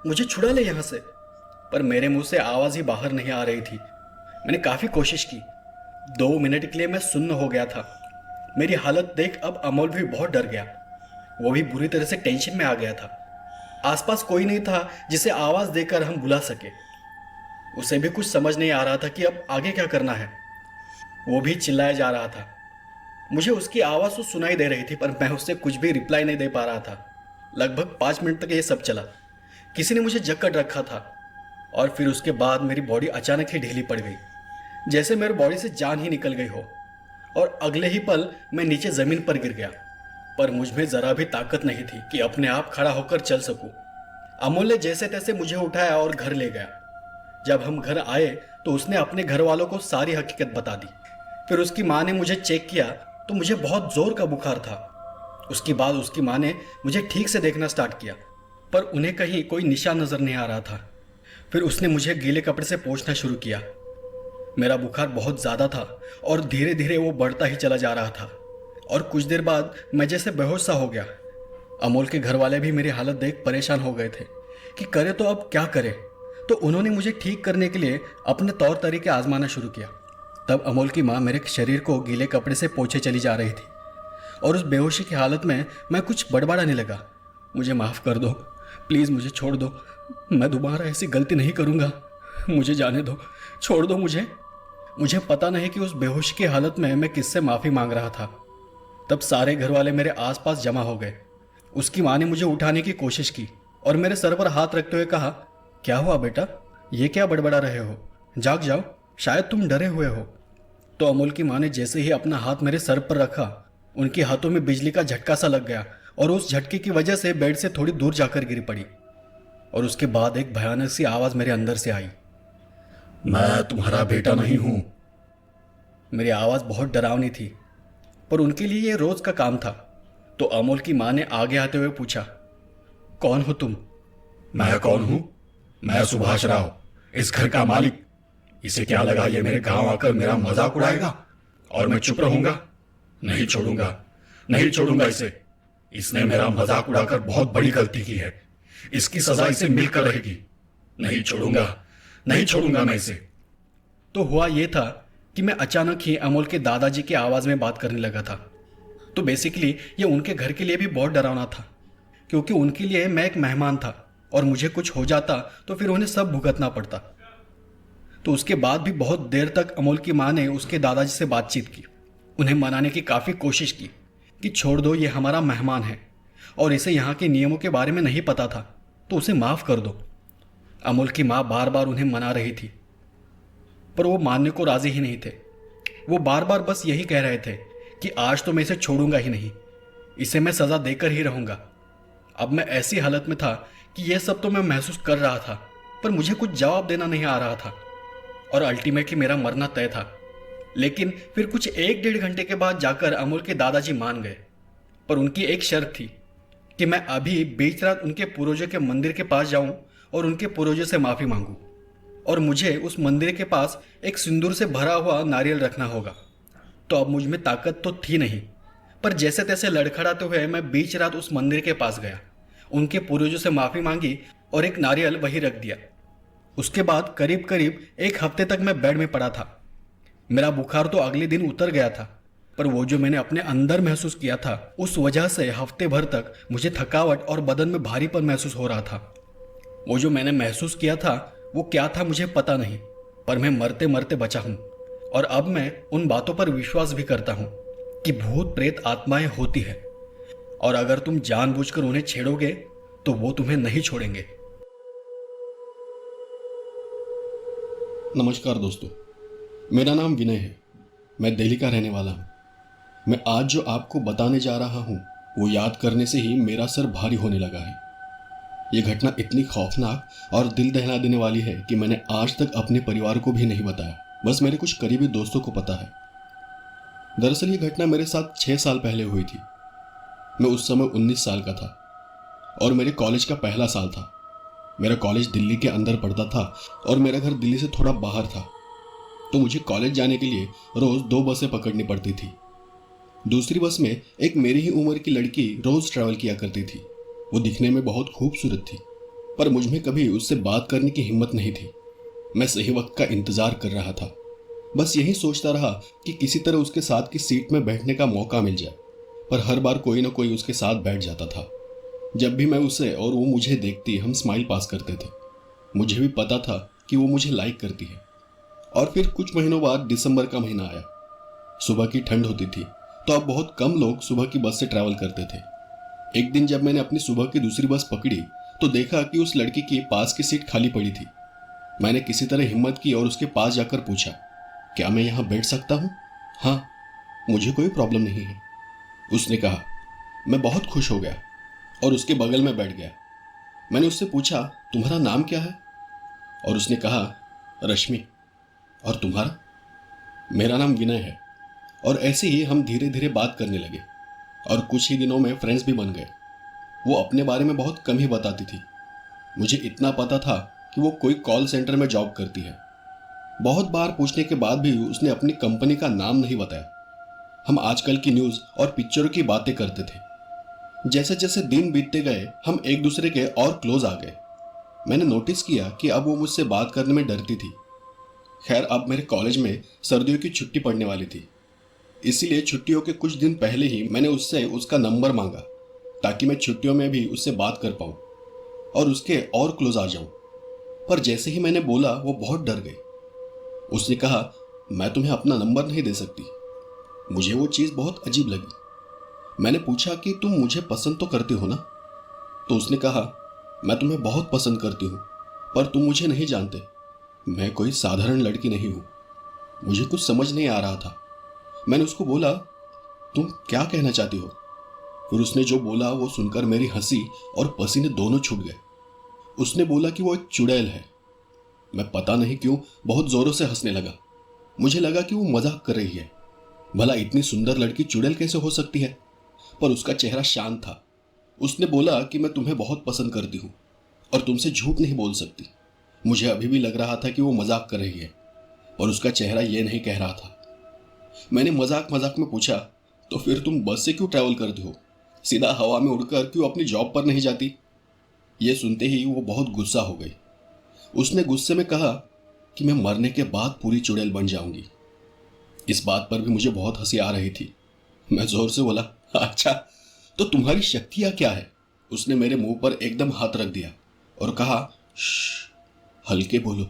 मुझे छुड़ा ले यहाँ से। पर मेरे मुंह से आवाज ही बाहर नहीं आ रही थी। मैंने काफी कोशिश की, 2 मिनट के लिए मैं सुन्न हो गया था। मेरी हालत देख अब अमोल भी बहुत डर गया, वो भी बुरी तरह से टेंशन में आ गया था। आसपास कोई नहीं था जिसे आवाज देकर हम बुला सके। उसे भी कुछ समझ नहीं आ रहा था कि अब आगे क्या करना है। वो भी चिल्लाया जा रहा था। मुझे उसकी आवाज तो सुनाई दे रही थी, पर मैं उससे कुछ भी रिप्लाई नहीं दे पा रहा था। लगभग 5 मिनट तक ये सब चला। किसी ने मुझे जकड़ रखा था और फिर उसके बाद मेरी बॉडी अचानक ही ढीली पड़ गई, जैसे मेरी बॉडी से जान ही निकल गई हो। और अगले ही पल मैं नीचे जमीन पर गिर गया, पर मुझ में जरा भी ताकत नहीं थी कि अपने आप खड़ा होकर चल सकूं। अमोल ने जैसे तैसे मुझे उठाया और घर ले गया। जब हम घर आए तो उसने अपने घर वालों को सारी हकीकत बता दी। फिर उसकी माँ ने मुझे चेक किया तो मुझे बहुत जोर का बुखार था। उसके बाद उसकी माँ ने मुझे ठीक से देखना स्टार्ट किया, पर उन्हें कहीं कोई निशान नजर नहीं आ रहा था। फिर उसने मुझे गीले कपड़े से पोंछना शुरू किया। मेरा बुखार बहुत ज़्यादा था और धीरे धीरे वो बढ़ता ही चला जा रहा था और कुछ देर बाद मैं जैसे बेहोश सा हो गया। अमोल के घर वाले भी मेरी हालत देख परेशान हो गए थे कि करे तो अब क्या करे। तो उन्होंने मुझे ठीक करने के लिए अपने तौर तरीके आजमाना शुरू किया। तब अमोल की माँ मेरे शरीर को गीले कपड़े से पोंछे चली जा रही थी और उस बेहोशी की हालत में मैं कुछ बड़बड़ाने लगा, मुझे माफ़ कर दो, प्लीज़ मुझे छोड़ दो, मैं दोबारा ऐसी गलती नहीं करूँगा, मुझे जाने दो, छोड़ दो मुझे। मुझे पता नहीं कि उस बेहोशी की हालत में मैं किससे माफ़ी मांग रहा था। तब सारे घर वाले मेरे आसपास जमा हो गए। उसकी माँ ने मुझे उठाने की कोशिश की और मेरे सर पर हाथ रखते हुए कहा, क्या हुआ बेटा, ये क्या बड़बड़ा रहे हो, जाग जाओ, शायद तुम डरे हुए हो। तो अमोल की माँ ने जैसे ही अपना हाथ मेरे सर पर रखा, उनके हाथों में बिजली का झटका सा लग गया और उस झटके की वजह से बेड से थोड़ी दूर जाकर गिर पड़ी। और उसके बाद एक भयानक सी आवाज मेरे अंदर से आई, मैं तुम्हारा बेटा नहीं हूं। मेरी आवाज बहुत डरावनी थी, पर उनके लिए ये रोज का काम था। तो अमोल की माँ ने आगे आते हुए पूछा, कौन हो तुम? मैं कौन हूं? मैं सुभाष राव, इस घर का मालिक। इसे क्या लगा ये मेरे गांव आकर मेरा मजाक उड़ाएगा और मैं चुप रहूंगा? नहीं छोड़ूंगा, नहीं छोड़ूंगा इसे। इसने मेरा मजाक उड़ाकर बहुत बड़ी गलती की है, इसकी सजा इसे मिलकर रहेगी। नहीं छोड़ूंगा, नहीं छोड़ूंगा मैं इसे। तो हुआ ये था कि मैं अचानक ही अमोल के दादाजी की आवाज़ में बात करने लगा था। तो बेसिकली ये उनके घर के लिए भी बहुत डरावना था, क्योंकि उनके लिए मैं एक मेहमान था और मुझे कुछ हो जाता तो फिर उन्हें सब भुगतना पड़ता। तो उसके बाद भी बहुत देर तक अमोल की माँ ने उसके दादाजी से बातचीत की, उन्हें मनाने की काफ़ी कोशिश की कि छोड़ दो, ये हमारा मेहमान है और इसे यहाँ के नियमों के बारे में नहीं पता था, तो उसे माफ़ कर दो। अमोल की माँ बार बार उन्हें मना रही थी, पर वो मानने को राजी ही नहीं थे। वो बार बार बस यही कह रहे थे कि आज तो मैं इसे छोड़ूंगा ही नहीं, इसे मैं सज़ा देकर ही रहूंगा। अब मैं ऐसी हालत में था कि यह सब तो मैं महसूस कर रहा था, पर मुझे कुछ जवाब देना नहीं आ रहा था और अल्टीमेटली मेरा मरना तय था। लेकिन फिर कुछ 1-1.5 घंटे के बाद जाकर अमोल के दादाजी मान गए, पर उनकी एक शर्त थी कि मैं अभी बीच रात उनके पूर्वजों के मंदिर के पास जाऊं और उनके पूर्वजों से माफ़ी मांगूं। और मुझे उस मंदिर के पास एक सिंदूर से भरा हुआ नारियल रखना होगा। तो अब मुझ में ताकत तो थी नहीं, पर जैसे तैसे लड़खड़ाते हुए मैं बीच रात उस मंदिर के पास गया, उनके पूर्वजों से माफ़ी मांगी और एक नारियल वहीं रख दिया। उसके बाद करीब करीब एक हफ्ते तक मैं बेड में पड़ा था। मेरा बुखार तो अगले दिन उतर गया था, पर वो जो मैंने अपने अंदर महसूस किया था, उस वजह से हफ्ते भर तक मुझे थकावट और बदन में भारीपन महसूस हो रहा था। वो जो मैंने महसूस किया था वो क्या था मुझे पता नहीं, पर मैं मरते मरते बचा हूँ। और अब मैं उन बातों पर विश्वास भी करता हूँ कि भूत प्रेत आत्माएं होती है, और अगर तुम जानबूझकर उन्हें छेड़ोगे तो वो तुम्हें नहीं छोड़ेंगे। नमस्कार दोस्तों, मेरा नाम विनय है। मैं दिल्ली का रहने वाला हूँ। मैं आज जो आपको बताने जा रहा हूँ वो याद करने से ही मेरा सर भारी होने लगा है। ये घटना इतनी खौफनाक और दिल दहला देने वाली है कि मैंने आज तक अपने परिवार को भी नहीं बताया, बस मेरे कुछ करीबी दोस्तों को पता है। दरअसल ये घटना मेरे साथ 6 साल पहले हुई थी। मैं उस समय 19 साल का था और मेरे कॉलेज का पहला साल था। मेरा कॉलेज दिल्ली के अंदर पड़ता था और मेरा घर दिल्ली से थोड़ा बाहर था, तो मुझे कॉलेज जाने के लिए रोज़ 2 बसें पकड़नी पड़ती थी। दूसरी बस में एक मेरी ही उम्र की लड़की रोज़ ट्रैवल किया करती थी। वो दिखने में बहुत खूबसूरत थी, पर मुझ में कभी उससे बात करने की हिम्मत नहीं थी। मैं सही वक्त का इंतज़ार कर रहा था, बस यही सोचता रहा कि किसी तरह उसके साथ की सीट में बैठने का मौका मिल जाए, पर हर बार कोई ना कोई उसके साथ बैठ जाता था। जब भी मैं उसे और वो मुझे देखती, हम स्माइल पास करते थे। मुझे भी पता था कि वो मुझे लाइक करती है। और फिर कुछ महीनों बाद दिसंबर का महीना आया। सुबह की ठंड होती थी, तो अब बहुत कम लोग सुबह की बस से ट्रैवल करते थे। एक दिन जब मैंने अपनी सुबह की दूसरी बस पकड़ी तो देखा कि उस लड़की की पास की सीट खाली पड़ी थी। मैंने किसी तरह हिम्मत की और उसके पास जाकर पूछा, क्या मैं यहाँ बैठ सकता हूँ? हाँ, मुझे कोई प्रॉब्लम नहीं है, उसने कहा। मैं बहुत खुश हो गया और उसके बगल में बैठ गया। मैंने उससे पूछा, तुम्हारा नाम क्या है? और उसने कहा, रश्मि। और तुम्हारा? मेरा नाम विनय है। और ऐसे ही हम धीरे धीरे बात करने लगे और कुछ ही दिनों में फ्रेंड्स भी बन गए। वो अपने बारे में बहुत कम ही बताती थी। मुझे इतना पता था कि वो कोई कॉल सेंटर में जॉब करती है। बहुत बार पूछने के बाद भी उसने अपनी कंपनी का नाम नहीं बताया। हम आजकल की न्यूज़ और पिक्चरों की बातें करते थे। जैसे जैसे दिन बीतते गए हम एक दूसरे के और क्लोज आ गए। मैंने नोटिस किया कि अब वो मुझसे बात करने में डरती थी। खैर, अब मेरे कॉलेज में सर्दियों की छुट्टी पड़ने वाली थी, इसीलिए छुट्टियों के कुछ दिन पहले ही मैंने उससे उसका नंबर मांगा ताकि मैं छुट्टियों में भी उससे बात कर पाऊँ और उसके और क्लोज आ जाऊँ। पर जैसे ही मैंने बोला वो बहुत डर गई। उसने कहा, मैं तुम्हें अपना नंबर नहीं दे सकती। मुझे वो चीज़ बहुत अजीब लगी। मैंने पूछा कि तुम मुझे पसंद तो करते हो ना? तो उसने कहा, मैं तुम्हें बहुत पसंद करती हूँ, पर तुम मुझे नहीं जानते। मैं कोई साधारण लड़की नहीं हूँ। मुझे कुछ समझ नहीं आ रहा था। मैंने उसको बोला, तुम क्या कहना चाहती हो? फिर उसने जो बोला वो सुनकर मेरी हंसी और पसीने दोनों छूट गए। उसने बोला कि वो एक चुड़ैल है। मैं पता नहीं क्यों बहुत जोरों से हंसने लगा। मुझे लगा कि वो मजाक कर रही है। भला इतनी सुंदर लड़की चुड़ैल कैसे हो सकती है? पर उसका चेहरा शांत था। उसने बोला कि मैं तुम्हें बहुत पसंद करती हूँ और तुमसे झूठ नहीं बोल सकती। मुझे अभी भी लग रहा था कि वो मजाक कर रही है, और उसका चेहरा ये नहीं कह रहा था। मैंने मजाक मजाक में पूछा, तो फिर तुम बस से क्यों ट्रैवल करती हो? सीधा हवा में उड़कर क्यों अपनी जॉब पर नहीं जाती? ये सुनते ही वो बहुत गुस्सा हो गई। उसने गुस्से में कहा कि मैं मरने के बाद पूरी चुड़ैल बन जाऊंगी। इस बात पर भी मुझे बहुत हंसी आ रही थी। मैं जोर से बोला, अच्छा, तो तुम्हारी शक्तियां क्या है? उसने मेरे मुंह पर एकदम हाथ रख दिया और कहा, हल्के बोलो।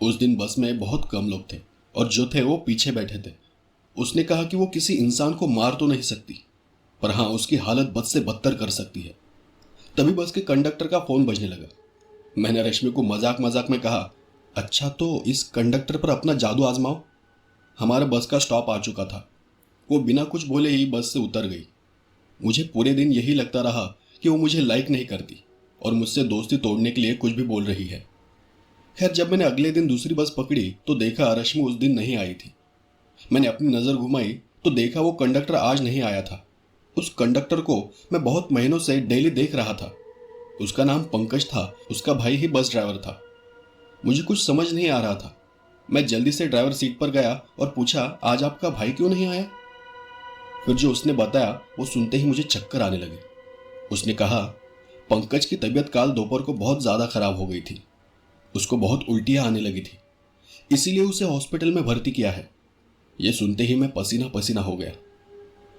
उस दिन बस में बहुत कम लोग थे और जो थे वो पीछे बैठे थे। उसने कहा कि वो किसी इंसान को मार तो नहीं सकती, पर हाँ, उसकी हालत बद से बदतर कर सकती है। तभी बस के कंडक्टर का फोन बजने लगा। मैंने रश्मि को मजाक मजाक में कहा, अच्छा, तो इस कंडक्टर पर अपना जादू आजमाओ। हमारा बस का स्टॉप आ चुका था। वो बिना कुछ बोले ही बस से उतर गई। मुझे पूरे दिन यही लगता रहा कि वो मुझे लाइक नहीं करती और मुझसे दोस्ती तोड़ने के लिए कुछ भी बोल रही है। खैर, जब मैंने अगले दिन दूसरी बस पकड़ी तो देखा रश्मि उस दिन नहीं आई थी। मैंने अपनी नज़र घुमाई तो देखा वो कंडक्टर आज नहीं आया था। उस कंडक्टर को मैं बहुत महीनों से डेली देख रहा था। उसका नाम पंकज था। उसका भाई ही बस ड्राइवर था। मुझे कुछ समझ नहीं आ रहा था। मैं जल्दी से ड्राइवर सीट पर गया और पूछा, आज आपका भाई क्यों नहीं आया? फिर जो उसने बताया वो सुनते ही मुझे चक्कर आने लगे। उसने कहा, पंकज की तबीयत काल दोपहर को बहुत ज़्यादा खराब हो गई थी। उसको बहुत उल्टियाँ आने लगी थी, इसीलिए उसे हॉस्पिटल में भर्ती किया है। ये सुनते ही मैं पसीना पसीना हो गया।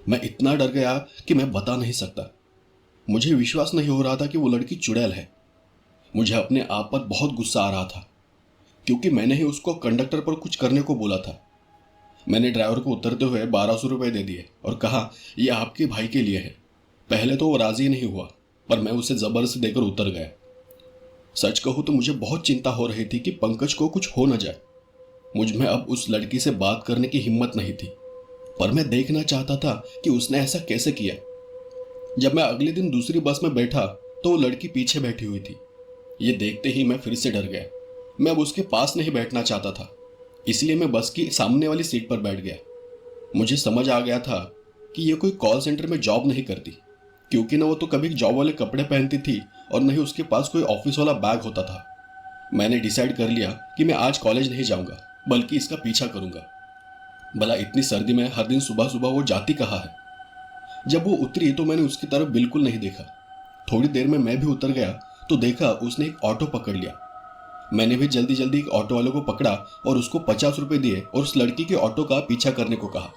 मैं इतना डर गया कि मैं बता नहीं सकता। मुझे विश्वास नहीं हो रहा था कि वो लड़की चुड़ैल है। मुझे अपने आप पर बहुत गुस्सा आ रहा था, क्योंकि मैंने ही उसको कंडक्टर पर कुछ करने को बोला था। मैंने ड्राइवर को उतरते हुए 1200 रुपये दे दिए और कहा, ये आपके भाई के लिए है। पहले तो वो राजी नहीं हुआ, पर मैं उसे ज़बरदस्ती देकर उतर गया। सच कहूँ तो मुझे बहुत चिंता हो रही थी कि पंकज को कुछ हो न जाए। मुझ में अब उस लड़की से बात करने की हिम्मत नहीं थी, पर मैं देखना चाहता था कि उसने ऐसा कैसे किया। जब मैं अगले दिन दूसरी बस में बैठा तो वो लड़की पीछे बैठी हुई थी। ये देखते ही मैं फिर से डर गया। मैं अब उसके पास नहीं बैठना चाहता था, इसलिए मैं बस की सामने वाली सीट पर बैठ गया। मुझे समझ आ गया था कि ये कोई कॉल सेंटर में जॉब नहीं करती, क्योंकि न वो तो कभी जॉब वाले कपड़े पहनती थी और न ही उसके पास कोई ऑफिस वाला बैग होता था। मैंने डिसाइड कर लिया कि मैं आज कॉलेज नहीं जाऊंगा, बल्कि इसका पीछा करूंगा। भला इतनी सर्दी में हर दिन सुबह सुबह वो जाती कहाँ है? जब वो उतरी तो मैंने उसकी तरफ बिल्कुल नहीं देखा। थोड़ी देर में मैं भी उतर गया तो देखा उसने एक ऑटो पकड़ लिया। मैंने भी जल्दी जल्दी एक ऑटो वाले को पकड़ा और उसको 50 रुपये दिए और उस लड़की के ऑटो का पीछा करने को कहा।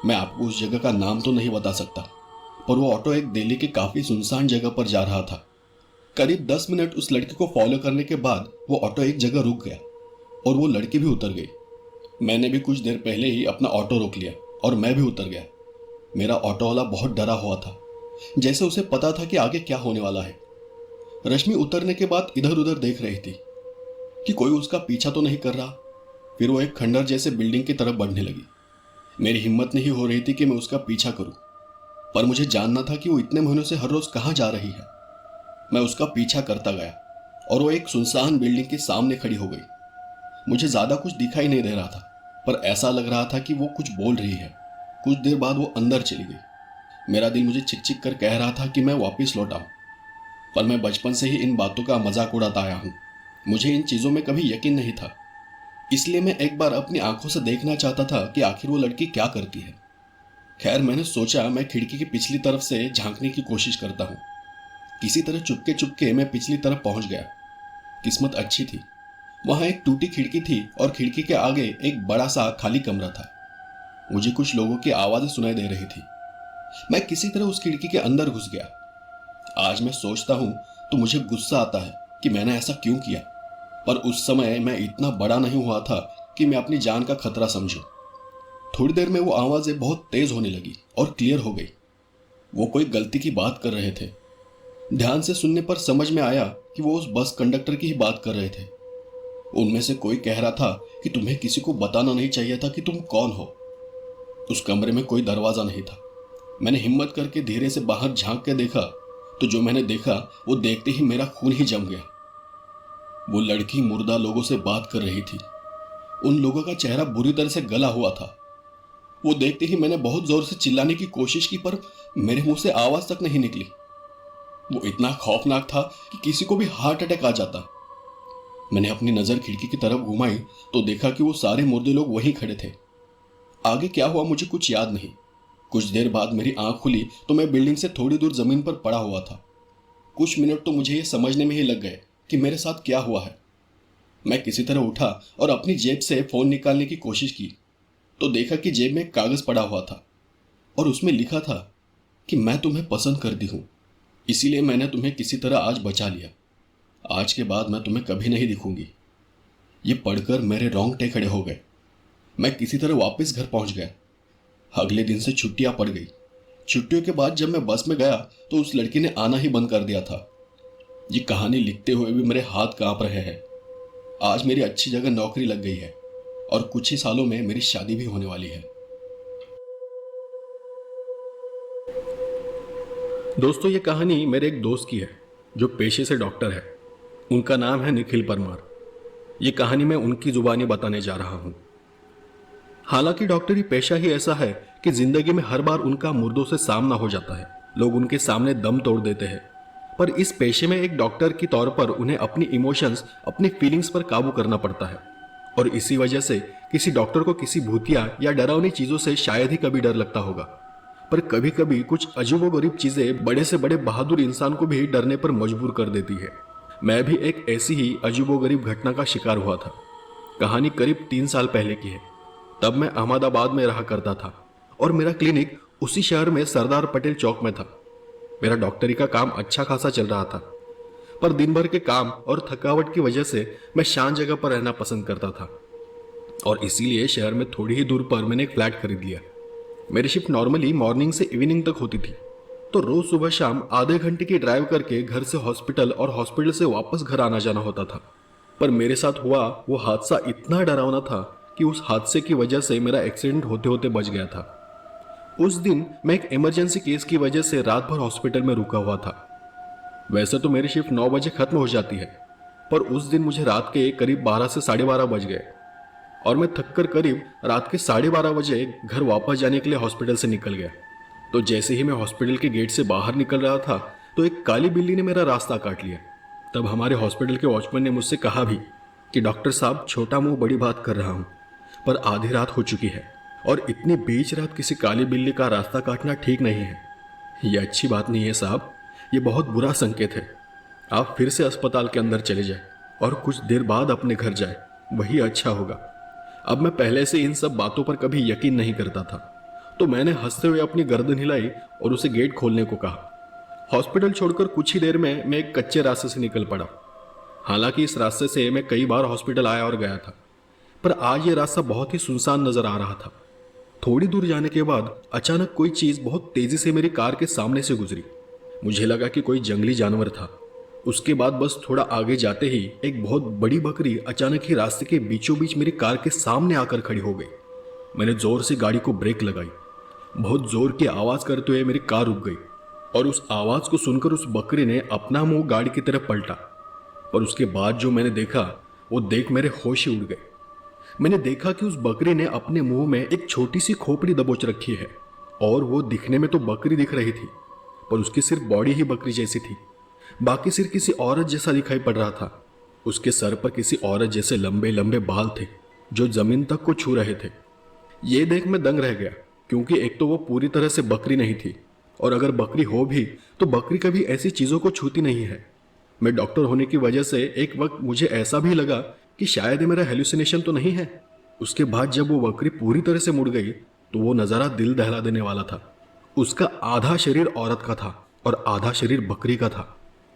मैं आपको उस जगह का नाम तो नहीं बता सकता, पर वो ऑटो एक दिल्ली के काफ़ी सुनसान जगह पर जा रहा था। करीब 10 मिनट उस लड़की को फॉलो करने के बाद वो ऑटो एक जगह रुक गया और वो लड़की भी उतर गई। मैंने भी कुछ देर पहले ही अपना ऑटो रोक लिया और मैं भी उतर गया। मेरा ऑटो वाला बहुत डरा हुआ था, जैसे उसे पता था कि आगे क्या होने वाला है। रश्मि उतरने के बाद इधर उधर देख रही थी कि कोई उसका पीछा तो नहीं कर रहा। फिर वो एक खंडर जैसे बिल्डिंग की तरफ बढ़ने लगी। मेरी हिम्मत नहीं हो रही थी कि मैं उसका पीछा करूं, पर मुझे जानना था कि वो इतने महीनों से हर रोज कहाँ जा रही है। मैं उसका पीछा करता गया और वो एक सुनसान बिल्डिंग के सामने खड़ी हो गई। मुझे ज्यादा कुछ दिखाई नहीं दे रहा था, पर ऐसा लग रहा था कि वो कुछ बोल रही है। कुछ देर बाद वो अंदर चली गई। मेरा दिल मुझे चिक चिक कर कह रहा था कि मैं वापस लौट आऊं, पर मैं बचपन से ही इन बातों का मजाक उड़ाता आया हूं। मुझे इन चीजों में कभी यकीन नहीं था, इसलिए मैं एक बार अपनी आंखों से देखना चाहता था कि आखिर वो लड़की क्या करती है। खैर, मैंने सोचा मैं खिड़की की पिछली तरफ से झांकने की कोशिश करता हूँ। किसी तरह चुपके चुपके मैं पिछली तरफ पहुंच गया। किस्मत अच्छी थी, वहां एक टूटी खिड़की थी और खिड़की के आगे एक बड़ा सा खाली कमरा था। मुझे कुछ लोगों की आवाजें सुनाई दे रही थी। मैं किसी तरह उस खिड़की के अंदर घुस गया। आज मैं सोचता हूं तो मुझे गुस्सा आता है कि मैंने ऐसा क्यों किया, पर उस समय मैं इतना बड़ा नहीं हुआ था कि मैं अपनी जान का खतरा समझूं। थोड़ी देर में वो आवाजें बहुत तेज होने लगी और क्लियर हो गई। वो कोई गलती की बात कर रहे थे। ध्यान से सुनने पर समझ में आया कि वो उस बस कंडक्टर की ही बात कर रहे थे। उनमें से कोई कह रहा था कि तुम्हें किसी को बताना नहीं चाहिए था कि तुम कौन हो। उस कमरे में कोई दरवाजा नहीं था। मैंने हिम्मत करके धीरे से बाहर झांक के देखा तो जो मैंने देखा वो देखते ही मेरा खून ही जम गया। वो लड़की मुर्दा लोगों से बात कर रही थी। उन लोगों का चेहरा बुरी तरह से गला हुआ था। वो देखते ही मैंने बहुत जोर से चिल्लाने की कोशिश की, पर मेरे मुंह से आवाज तक नहीं निकली। वो इतना खौफनाक था कि किसी को भी हार्ट अटैक आ जाता। मैंने अपनी नजर खिड़की की तरफ घुमाई तो देखा कि वो सारे मुर्दे लोग वहीं खड़े थे। आगे क्या हुआ मुझे कुछ याद नहीं। कुछ देर बाद मेरी आंख खुली तो मैं बिल्डिंग से थोड़ी दूर जमीन पर पड़ा हुआ था। कुछ मिनट तो मुझे ये समझने में ही लग गए कि मेरे साथ क्या हुआ है। मैं किसी तरह उठा और अपनी जेब से फोन निकालने की कोशिश की तो देखा कि जेब में एक कागज पड़ा हुआ था और उसमें लिखा था कि मैं तुम्हें पसंद करती हूं, इसीलिए मैंने तुम्हें किसी तरह आज बचा लिया। आज के बाद मैं तुम्हें कभी नहीं दिखूंगी। ये पढ़कर मेरे रोंगटे खड़े हो गए। मैं किसी तरह वापस घर पहुंच गया। अगले दिन से छुट्टियां पड़ गई। छुट्टियों के बाद जब मैं बस में गया तो उस लड़की ने आना ही बंद कर दिया था। ये कहानी लिखते हुए भी मेरे हाथ कांप रहे हैं। आज मेरी अच्छी जगह नौकरी लग गई है और कुछ ही सालों में मेरी शादी भी होने वाली है। दोस्तों, ये कहानी मेरे एक दोस्त की है जो पेशे से डॉक्टर है। उनका नाम है निखिल परमार। ये कहानी मैं उनकी जुबानी बताने जा रहा हूं। हालांकि डॉक्टरी पेशा ही ऐसा है कि जिंदगी में हर बार उनका मुर्दों से सामना हो जाता है। लोग उनके सामने दम तोड़ देते हैं, पर इस पेशे में एक डॉक्टर की तौर पर उन्हें अपनी इमोशंस, अपनी फीलिंग्स पर काबू करना पड़ता है। और इसी वजह से किसी डॉक्टर को किसी भूतिया या डरावनी चीजों से शायद ही कभी डर लगता होगा, पर कभी कभी कुछ अजीबोगरीब चीजें बड़े से बड़े बहादुर इंसान को भी डरने पर मजबूर कर देती है। मैं भी एक ऐसी ही अजीबोगरीब घटना का शिकार हुआ था। कहानी करीब 3 साल पहले की है। तब मैं अहमदाबाद में रहा करता था और मेरा क्लिनिक उसी शहर में सरदार पटेल चौक में था। मेरा डॉक्टरी का काम अच्छा खासा चल रहा था, पर दिन भर के काम और थकावट की वजह से मैं शांत जगह पर रहना पसंद करता था और इसीलिए शहर में थोड़ी ही दूर पर मैंने एक फ्लैट खरीद लिया। मेरी शिफ्ट नॉर्मली मॉर्निंग से इवनिंग तक होती थी, तो रोज सुबह शाम आधे घंटे की ड्राइव करके घर से हॉस्पिटल और हॉस्पिटल से वापस घर आना जाना होता था। पर मेरे साथ हुआ वो हादसा इतना डरावना था कि उस हादसे की वजह से मेरा एक्सीडेंट होते होते बच गया था। उस दिन मैं एक इमरजेंसी केस की वजह से रात भर हॉस्पिटल में रुका हुआ था। वैसे तो मेरी शिफ्ट 9 बजे खत्म हो जाती है, पर उस दिन मुझे रात के करीब 12 से 12:30 बज गए और मैं थककर करीब रात के 12:30 बजे घर वापस जाने के लिए हॉस्पिटल से निकल गया। तो जैसे ही मैं हॉस्पिटल के गेट से बाहर निकल रहा था तो एक काली बिल्ली ने मेरा रास्ता काट लिया। तब हमारे हॉस्पिटल के वॉचमैन ने मुझसे कहा भी कि डॉक्टर साहब, छोटा मुंह बड़ी बात कर रहा हूं, पर आधी रात हो चुकी है और इतनी बीच रात किसी काली बिल्ली का रास्ता काटना ठीक नहीं है। यह अच्छी बात नहीं है साहब, ये बहुत बुरा संकेत है। आप फिर से अस्पताल के अंदर चले जाए और कुछ देर बाद अपने घर जाए, वही अच्छा होगा। अब मैं पहले से इन सब बातों पर कभी यकीन नहीं करता था, तो मैंने हंसते हुए अपनी गर्दन हिलाई और उसे गेट खोलने को कहा। हॉस्पिटल छोड़कर कुछ ही देर में मैं एक कच्चे रास्ते से निकल पड़ा। हालांकि इस रास्ते से मैं कई बार हॉस्पिटल आया और गया था, पर आज ये रास्ता बहुत ही सुनसान नजर आ रहा था। थोड़ी दूर जाने के बाद अचानक कोई चीज बहुत तेजी से मेरी कार के सामने से गुजरी। मुझे लगा कि कोई जंगली जानवर था। उसके बाद बस थोड़ा आगे जाते ही एक बहुत बड़ी बकरी अचानक ही रास्ते के बीचों बीच मेरी कार के सामने आकर खड़ी हो गई। मैंने जोर से गाड़ी को ब्रेक लगाई। बहुत जोर की आवाज करते हुए मेरी कार रुक गई और उस आवाज को सुनकर उस बकरी ने अपना मुंह गाड़ी की तरफ पलटा। पर उसके बाद जो मैंने देखा वो देख मेरे होश ही उड़ गए। मैंने देखा कि उस बकरी ने अपने मुंह में एक छोटी सी खोपड़ी दबोच रखी है और वो दिखने में तो बकरी दिख रही थी, पर उसकी सिर्फ बॉडी ही बकरी जैसी थी, बाकी सिर्फ किसी औरत जैसा दिखाई पड़ रहा था। उसके सर पर किसी औरत जैसे लंबे लंबे बाल थे जो जमीन तक को छू रहे थे। ये देख मैं दंग रह गया, क्योंकि एक तो वो पूरी तरह से बकरी नहीं थी और अगर बकरी हो भी तो बकरी कभी ऐसी चीजों को छूती नहीं है। मैं डॉक्टर होने की वजह से एक वक्त मुझे ऐसा भी लगा कि शायद ये मेरा हेलुसिनेशन तो नहीं है। उसके बाद जब वो बकरी पूरी तरह से मुड़ गई तो वो नज़ारा दिल दहला देने वाला था। उसका आधा शरीर औरत का था और आधा शरीर बकरी का था।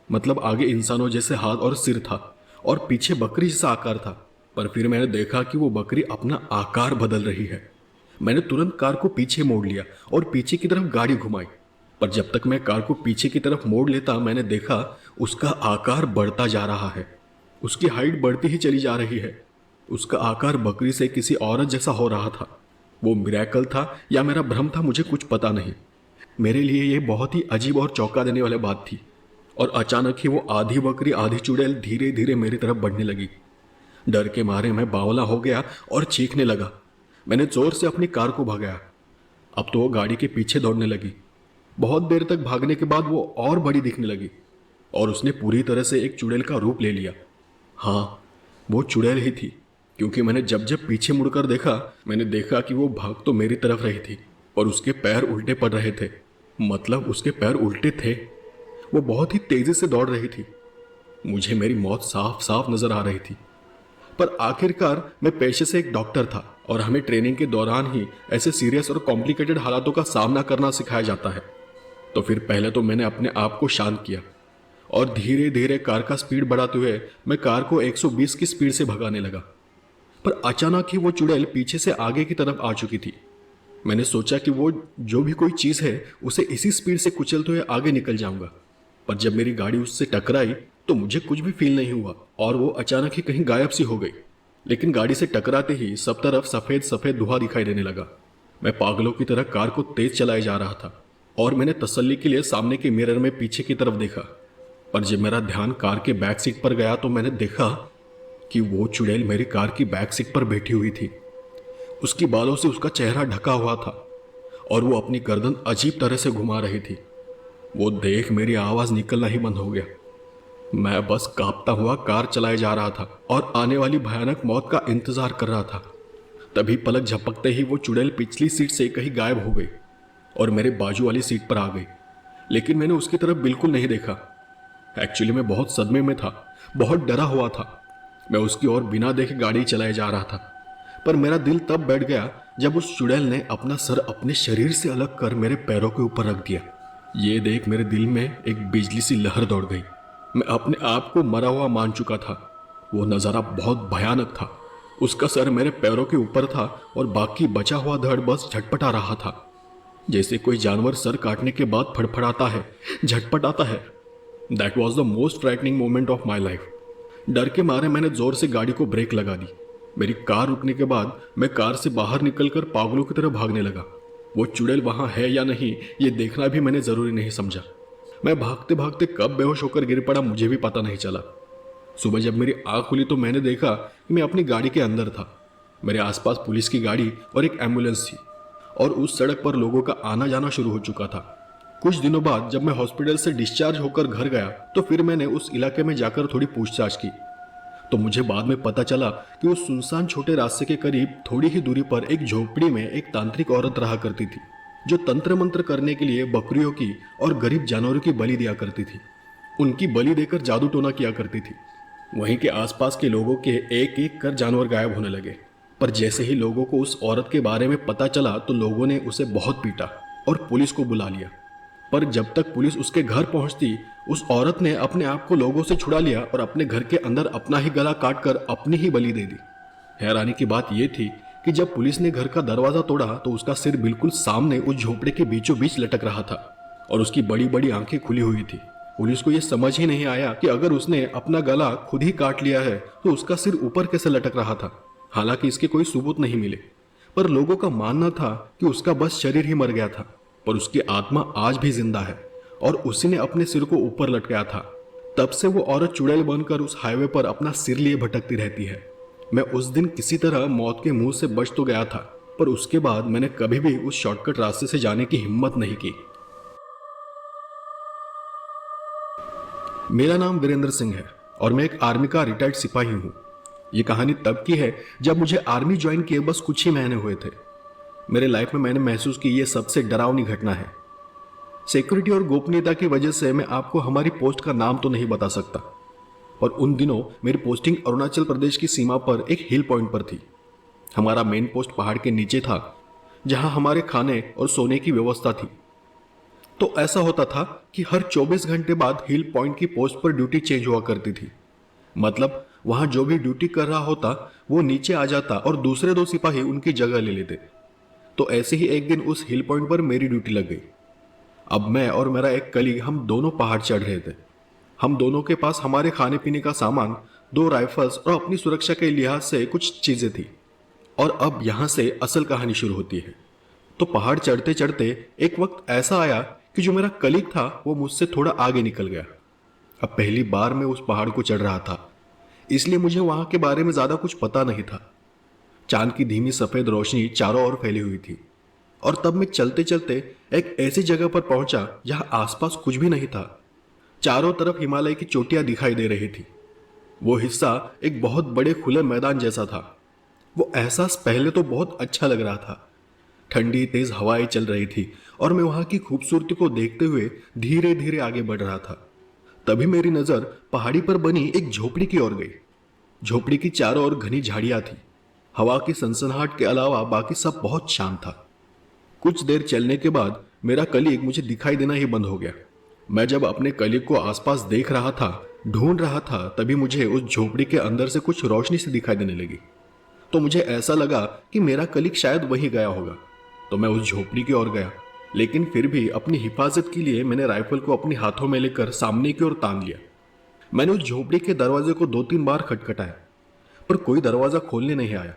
मतलब आगे इंसानों जैसे हाथ और सिर था और पीछे बकरी जैसा आकार था। पर फिर मैंने देखा कि वो बकरी अपना आकार बदल रही है। मैंने तुरंत कार को पीछे मोड़ लिया और पीछे की तरफ गाड़ी घुमाई, पर जब तक मैं कार को पीछे की तरफ मोड़ लेता मैंने देखा उसका आकार बढ़ता जा रहा है। उसकी हाइट बढ़ती ही चली जा रही है। उसका आकार बकरी से किसी औरत जैसा हो रहा था। वो मिरेकल था या मेरा भ्रम था, मुझे कुछ पता नहीं। मेरे लिए ये बहुत ही अजीब और चौंका देने वाली बात थी। और अचानक ही वो आधी बकरी आधी चुड़ैल धीरे धीरे मेरी तरफ बढ़ने लगी। डर के मारे मैं बावला हो गया और चीखने लगा। मैंने जोर से अपनी कार को भगाया। अब तो वो गाड़ी के पीछे दौड़ने लगी। बहुत देर तक भागने के बाद वो और बड़ी दिखने लगी और उसने पूरी तरह से एक चुड़ैल का रूप ले लिया। हाँ, वो चुड़ैल ही थी, क्योंकि मैंने जब जब पीछे मुड़कर देखा मैंने देखा कि वो भाग तो मेरी तरफ रही थी और उसके पैर उल्टे पड़ रहे थे। मतलब उसके पैर उल्टे थे। वो बहुत ही तेजी से दौड़ रही थी। मुझे मेरी मौत साफ साफ नजर आ रही थी। पर आखिरकार मैं पेशे से एक डॉक्टर था और हमें ट्रेनिंग के दौरान ही ऐसे सीरियस और कॉम्प्लिकेटेड हालातों का सामना करना सिखाया जाता है। तो फिर पहले तो मैंने अपने आप को शांत किया और धीरे धीरे कार का स्पीड बढ़ाते हुए मैं कार को 120 की स्पीड से भगाने लगा। पर अचानक ही वो चुड़ैल पीछे से आगे की तरफ आ चुकी थी। मैंने सोचा कि वो जो भी कोई चीज़ है उसे इसी स्पीड से कुचलते हुए आगे निकल जाऊंगा। पर जब मेरी गाड़ी उससे टकराई तो मुझे कुछ भी फील नहीं हुआ और वो अचानक ही कहीं गायब सी हो गई। लेकिन गाड़ी से टकराते ही सब तरफ सफ़ेद सफ़ेद धुआं दिखाई देने लगा। मैं पागलों की तरह कार को तेज चलाए जा रहा था और मैंने तसल्ली के लिए सामने के मिरर में पीछे की तरफ देखा। पर जब मेरा ध्यान कार के बैक सीट पर गया तो मैंने देखा कि वो चुड़ैल मेरी कार की बैक सीट पर बैठी हुई थी। उसकी बालों से उसका चेहरा ढका हुआ था और वो अपनी गर्दन अजीब तरह से घुमा रही थी। वो देख मेरी आवाज निकलना ही बंद हो गया। मैं बस कांपता हुआ कार चलाए जा रहा था और आने वाली भयानक मौत का इंतजार कर रहा था। तभी पलक झपकते ही वो चुड़ैल पिछली सीट से कहीं गायब हो गई और मेरे बाजू वाली सीट पर आ गई, लेकिन मैंने उसकी तरफ बिल्कुल नहीं देखा। एक्चुअली मैं बहुत सदमे में था, बहुत डरा हुआ था। मैं उसकी ओर बिना देखे गाड़ी चलाए जा रहा था, पर मेरा दिल तब बैठ गया जब उस चुड़ैल ने अपना सर अपने शरीर से अलग कर मेरे पैरों के ऊपर रख दिया। ये देख मेरे दिल में एक बिजली सी लहर दौड़ गई। मैं अपने आप को मरा हुआ मान चुका था। वो नज़ारा बहुत भयानक था। उसका सर मेरे पैरों के ऊपर था और बाकी बचा हुआ धड़ बस झटपटा रहा था, जैसे कोई जानवर सर काटने के बाद फड़फड़ाता है, झटपटाता है। That was the most frightening moment of my life. डर के मारे मैंने जोर से गाड़ी को ब्रेक लगा दी। मेरी कार रुकने के बाद मैं कार से बाहर निकलकर पागलों की तरह भागने लगा। वो चुड़ैल वहां है या नहीं ये देखना भी मैंने जरूरी नहीं समझा। मैं भागते भागते कब बेहोश होकर गिर पड़ा मुझे भी पता नहीं चला। सुबह जब मेरी आंख खुली तो मैंने देखा कि मैं अपनी गाड़ी के अंदर था। मेरे आसपास पुलिस की गाड़ी और एक एम्बुलेंस थी और उस सड़क पर लोगों का आना जाना शुरू हो चुका था। कुछ दिनों बाद जब मैं हॉस्पिटल से डिस्चार्ज होकर घर गया तो फिर मैंने उस इलाके में जाकर थोड़ी पूछताछ की, तो मुझे बाद में पता चला कि उस सुनसान छोटे रास्ते के करीब थोड़ी ही दूरी पर एक झोपड़ी में एक तांत्रिक औरत रहा करती थी, जो तंत्र मंत्र करने के लिए बकरियों की और गरीब जानवरों की बलि दिया करती थी। उनकी बलि देकर जादू टोना किया करती थी। वहीं के आसपास के लोगों के एक एक कर जानवर गायब होने लगे, पर जैसे ही लोगों को उस औरत के बारे में पता चला तो लोगों ने उसे बहुत पीटा और पुलिस को बुला लिया। पर जब तक पुलिस उसके घर पहुंचती, उस औरत ने अपने आप को लोगों से छुड़ा लिया और अपने घर के अंदर अपना ही गला काटकर अपनी ही बलि दे दी। हैरानी की बात यह थी कि जब पुलिस ने घर का दरवाजा तोड़ा तो उसका सिर बिल्कुल सामने उस झोपड़े के बीचों बीच लटक रहा था और उसकी बड़ी बड़ी आंखें खुली हुई थी। पुलिस को यह समझ ही नहीं आया कि अगर उसने अपना गला खुद ही काट लिया है तो उसका सिर ऊपर कैसे लटक रहा था। हालांकि इसके कोई सबूत नहीं मिले, पर लोगों का मानना था कि उसका बस शरीर ही मर गया था, पर उसकी आत्मा आज भी जिंदा है और उसी ने अपने सिर को ऊपर लटकाया था। तब से वो औरत चुड़ैल बनकर उस हाईवे पर अपना सिर लिए भटकती रहती है। मैं उस दिन किसी तरह मौत के मुंह से बच तो गया था, पर उसके बाद मैंने कभी भी उस शॉर्टकट रास्ते से जाने की हिम्मत नहीं की। मेरा नाम वीरेंद्र सिंह है और मैं एक आर्मी का रिटायर्ड सिपाही हूँ। ये कहानी तब की है जब मुझे आर्मी ज्वाइन किए बस कुछ ही महीने हुए थे। मेरे लाइफ में मैंने महसूस की ये सबसे डरावनी घटना है। सिक्योरिटी और गोपनीयता की वजह से मैं आपको हमारी पोस्ट का नाम तो नहीं बता सकता, पर उन दिनों मेरी पोस्टिंग अरुणाचल प्रदेश की सीमा पर एक हिल पॉइंट पर थी। हमारा मेन पोस्ट पहाड़ के नीचे था, जहां हमारे खाने और सोने की व्यवस्था थी। तो ऐसा होता था कि हर 24 घंटे बाद हिल पॉइंट की पोस्ट पर ड्यूटी चेंज हुआ करती थी। मतलब वहां जो भी ड्यूटी कर रहा होता वो नीचे आ जाता और दूसरे 2 सिपाही उनकी जगह ले लेते। तो ऐसे ही एक दिन उस हिल पॉइंट पर मेरी ड्यूटी लग गई। अब मैं और मेरा एक कलीग हम दोनों पहाड़ चढ़ रहे थे। हम दोनों के पास हमारे खाने पीने का सामान, 2 राइफल्स और अपनी सुरक्षा के लिहाज से कुछ चीजें थी। और अब यहां से असल कहानी शुरू होती है। तो पहाड़ चढ़ते चढ़ते एक वक्त ऐसा आया कि जो मेरा कलीग था वो मुझसे थोड़ा आगे निकल गया। अब पहली बार मैं उस पहाड़ को चढ़ रहा था, इसलिए मुझे वहां के बारे में ज्यादा कुछ पता नहीं था। चांद की धीमी सफेद रोशनी चारों ओर फैली हुई थी और तब मैं चलते चलते एक ऐसी जगह पर पहुंचा जहां आसपास कुछ भी नहीं था। चारों तरफ हिमालय की चोटियां दिखाई दे रही थी। वो हिस्सा एक बहुत बड़े खुले मैदान जैसा था। वो एहसास पहले तो बहुत अच्छा लग रहा था। ठंडी तेज हवाएं चल रही थी और मैं वहां की खूबसूरती को देखते हुए धीरे धीरे आगे बढ़ रहा था। तभी मेरी नजर पहाड़ी पर बनी एक झोपड़ी की ओर गई। झोपड़ी की चारों ओर घनी झाड़ियां थी। हवा की सनसनाहट के अलावा बाकी सब बहुत शांत था। कुछ देर चलने के बाद मेरा कलीग मुझे दिखाई देना ही बंद हो गया। मैं जब अपने कलीग को आसपास देख रहा था, ढूंढ रहा था, तभी मुझे उस झोपड़ी के अंदर से कुछ रोशनी से दिखाई देने लगी। तो मुझे ऐसा लगा कि मेरा कलीग शायद वहीं गया होगा। तो मैं उस झोपड़ी की ओर गया, लेकिन फिर भी अपनी हिफाजत के लिए मैंने राइफल को अपने हाथों में लेकर सामने की ओर तान लिया। मैंने उस झोपड़ी के दरवाजे को 2-3 बार खटखटाया, पर कोई दरवाजा खोलने नहीं आया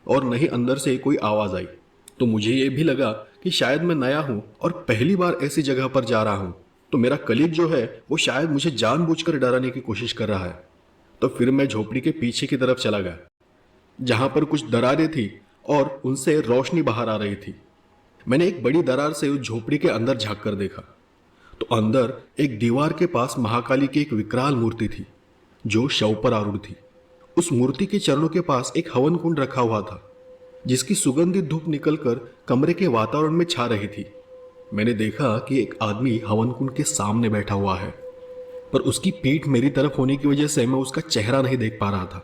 और न ही अंदर से कोई आवाज आई। तो मुझे यह भी लगा कि शायद मैं नया हूं और पहली बार ऐसी जगह पर जा रहा हूं, तो मेरा कलीग जो है वो शायद मुझे जानबूझकर डराने की कोशिश कर रहा है। तो फिर मैं झोपड़ी के पीछे की तरफ चला गया, जहां पर कुछ दरारें थी और उनसे रोशनी बाहर आ रही थी। मैंने एक बड़ी दरार से उस झोपड़ी के अंदर झांक कर देखा तो अंदर एक दीवार के पास महाकाली की एक विकराल मूर्ति थी जो शव पर आरूढ़ थी। उस मूर्ति के चरणों के पास एक हवन कुंड रखा हुआ था जिसकी सुगंधित धूप निकलकर कमरे के वातावरण में छा रही थी। मैंने देखा कि एक आदमी हवन कुंड के सामने बैठा हुआ है, पर उसकी पीठ मेरी तरफ होने की वजह से मैं उसका चेहरा नहीं देख पा रहा था।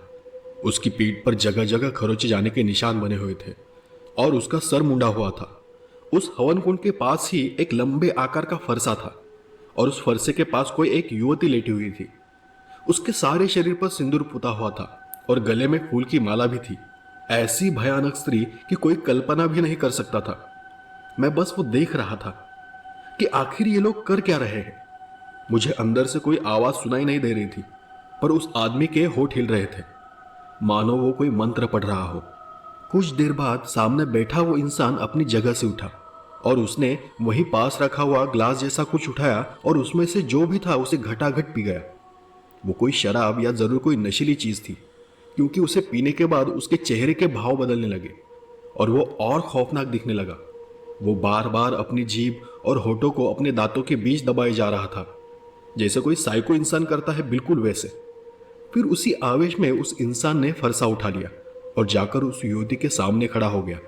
उसकी पीठ पर जगह जगह खरोंचे जाने के निशान बने हुए थे और उसका सर मुंडा हुआ था। उस हवन कुंड के पास ही एक लंबे आकार का फरसा था और उस फरसे के पास कोई एक युवती लेटी हुई थी। उसके सारे शरीर पर सिंदूर पुता हुआ था और गले में फूल की माला भी थी। ऐसी भयानक स्त्री कि कोई कल्पना भी नहीं कर सकता था। मैं बस वो देख रहा था कि आखिर ये लोग कर क्या रहे हैं। मुझे अंदर से कोई आवाज सुनाई नहीं दे रही थी, पर उस आदमी के होठ हिल रहे थे मानो वो कोई मंत्र पढ़ रहा हो। कुछ देर बाद सामने बैठा वो इंसान अपनी जगह से उठा और उसने वहीं पास रखा हुआ ग्लास जैसा कुछ उठाया और उसमें से जो भी था उसे घटाघट पी गया। वो कोई शराब या जरूर कोई नशीली चीज थी, क्योंकि उसे पीने के बाद उसके चेहरे के भाव बदलने लगे और वो और खौफनाक दिखने लगा। वो बार बार अपनी जीभ और होठों को अपने दांतों के बीच दबाए जा रहा था, जैसे कोई साइको इंसान करता है, बिल्कुल वैसे। फिर उसी आवेश में उस इंसान ने फरसा उठा लिया और जाकर उस युवती के सामने खड़ा हो गया।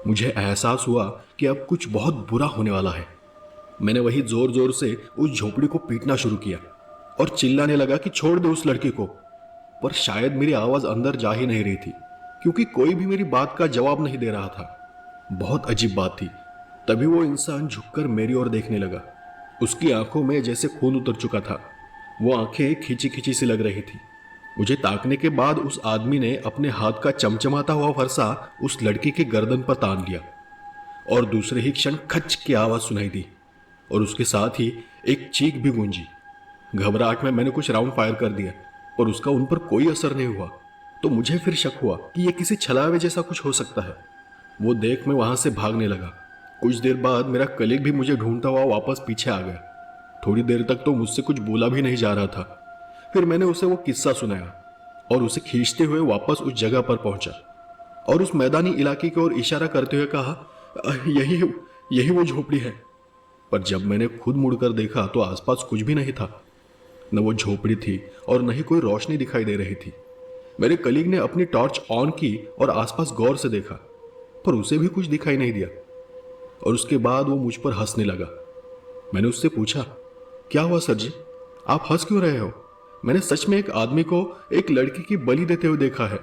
मुझे एहसास हुआ कि अब कुछ बहुत बुरा होने वाला है। मैंने वही जोर जोर से उस झोपड़ी को पीटना शुरू किया और चिल्लाने लगा कि छोड़ दो उस लड़की को, पर शायद मेरी आवाज अंदर जा ही नहीं रही थी, क्योंकि कोई भी मेरी बात का जवाब नहीं दे रहा था। बहुत अजीब बात थी। तभी वो इंसान झुककर मेरी ओर देखने लगा। उसकी आंखों में जैसे खून उतर चुका था। वो आंखें खींची खींची सी लग रही थी। मुझे ताकने के बाद उस आदमी ने अपने हाथ का चमचमाता हुआ फरसा उस लड़की के गर्दन पर तान लिया और दूसरे ही क्षण खच की आवाज सुनाई दी और उसके साथ ही एक चीख भी गूंजी। घबराहट में मैंने कुछ राउंड फायर कर दिया और उसका उन पर कोई असर नहीं हुआ। तो मुझे फिर शक हुआ कि यह किसी छलावे जैसा कुछ हो सकता है। वो देख मैं वहां से भागने लगा। कुछ देर बाद मेरा कलीग भी मुझे ढूंढता हुआ वापस पीछे आ गया। थोड़ी देर तक तो मुझसे कुछ बोला भी नहीं जा रहा था। फिर मैंने उसे वो किस्सा सुनाया और उसे खींचते हुए वापस उस जगह पर पहुंचा और उस मैदानी इलाके की ओर इशारा करते हुए कहा, यही यही वो झोपड़ी है। पर जब मैंने खुद मुड़कर देखा तो आसपास कुछ भी नहीं था। न वो झोपड़ी थी और न ही कोई रोशनी दिखाई दे रही थी। मेरे कलीग ने अपनी टॉर्च ऑन की और आसपास गौर से देखा, पर उसे भी कुछ दिखाई नहीं दिया और उसके बाद वो मुझ पर हंसने लगा। मैंने उससे पूछा, क्या हुआ सर जी, आप हंस क्यों रहे हो? मैंने सच में एक आदमी को एक लड़की की बलि देते हुए देखा है।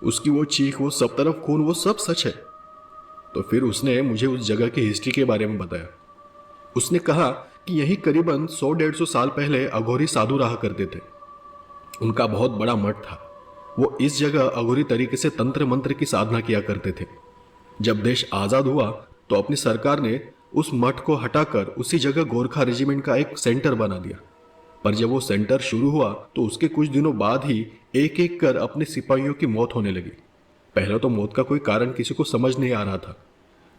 उसकी वो चीख, वो सब तरफ खून, वो सब सच है। तो फिर उसने मुझे उस जगह की हिस्ट्री के बारे में बताया। उसने कहा कि यही करीबन 100-150 साल पहले अघोरी साधु रहा करते थे। उनका बहुत बड़ा मठ था। वो इस जगह अघोरी तरीके से तंत्र मंत्र की साधना किया करते थे। जब देश आज़ाद हुआ तो अपनी सरकार ने उस मठ को हटाकर उसी जगह गोरखा रेजिमेंट का एक सेंटर बना दिया। पर जब वो सेंटर शुरू हुआ तो उसके कुछ दिनों बाद ही एक एक कर अपने सिपाहियों की मौत होने लगी। पहले तो मौत का कोई कारण किसी को समझ नहीं आ रहा था।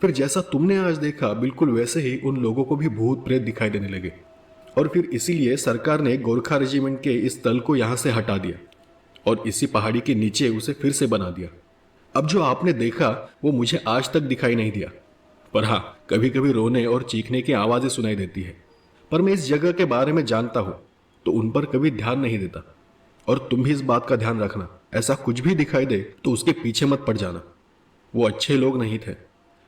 फिर जैसा तुमने आज देखा, बिल्कुल वैसे ही उन लोगों को भी भूत प्रेत दिखाई देने लगे और फिर इसीलिए सरकार ने गोरखा रेजिमेंट के इस दल को यहाँ से हटा दिया और इसी पहाड़ी के नीचे उसे फिर से बना दिया। अब जो आपने देखा वो मुझे आज तक दिखाई नहीं दिया, पर हाँ, कभी कभी रोने और चीखने की आवाज़ें सुनाई देती है। पर मैं इस जगह के बारे में जानता हूँ तो उन पर कभी ध्यान नहीं देता। और तुम भी इस बात का ध्यान रखना, ऐसा कुछ भी दिखाई दे तो उसके पीछे मत पड़ जाना। वो अच्छे लोग नहीं थे,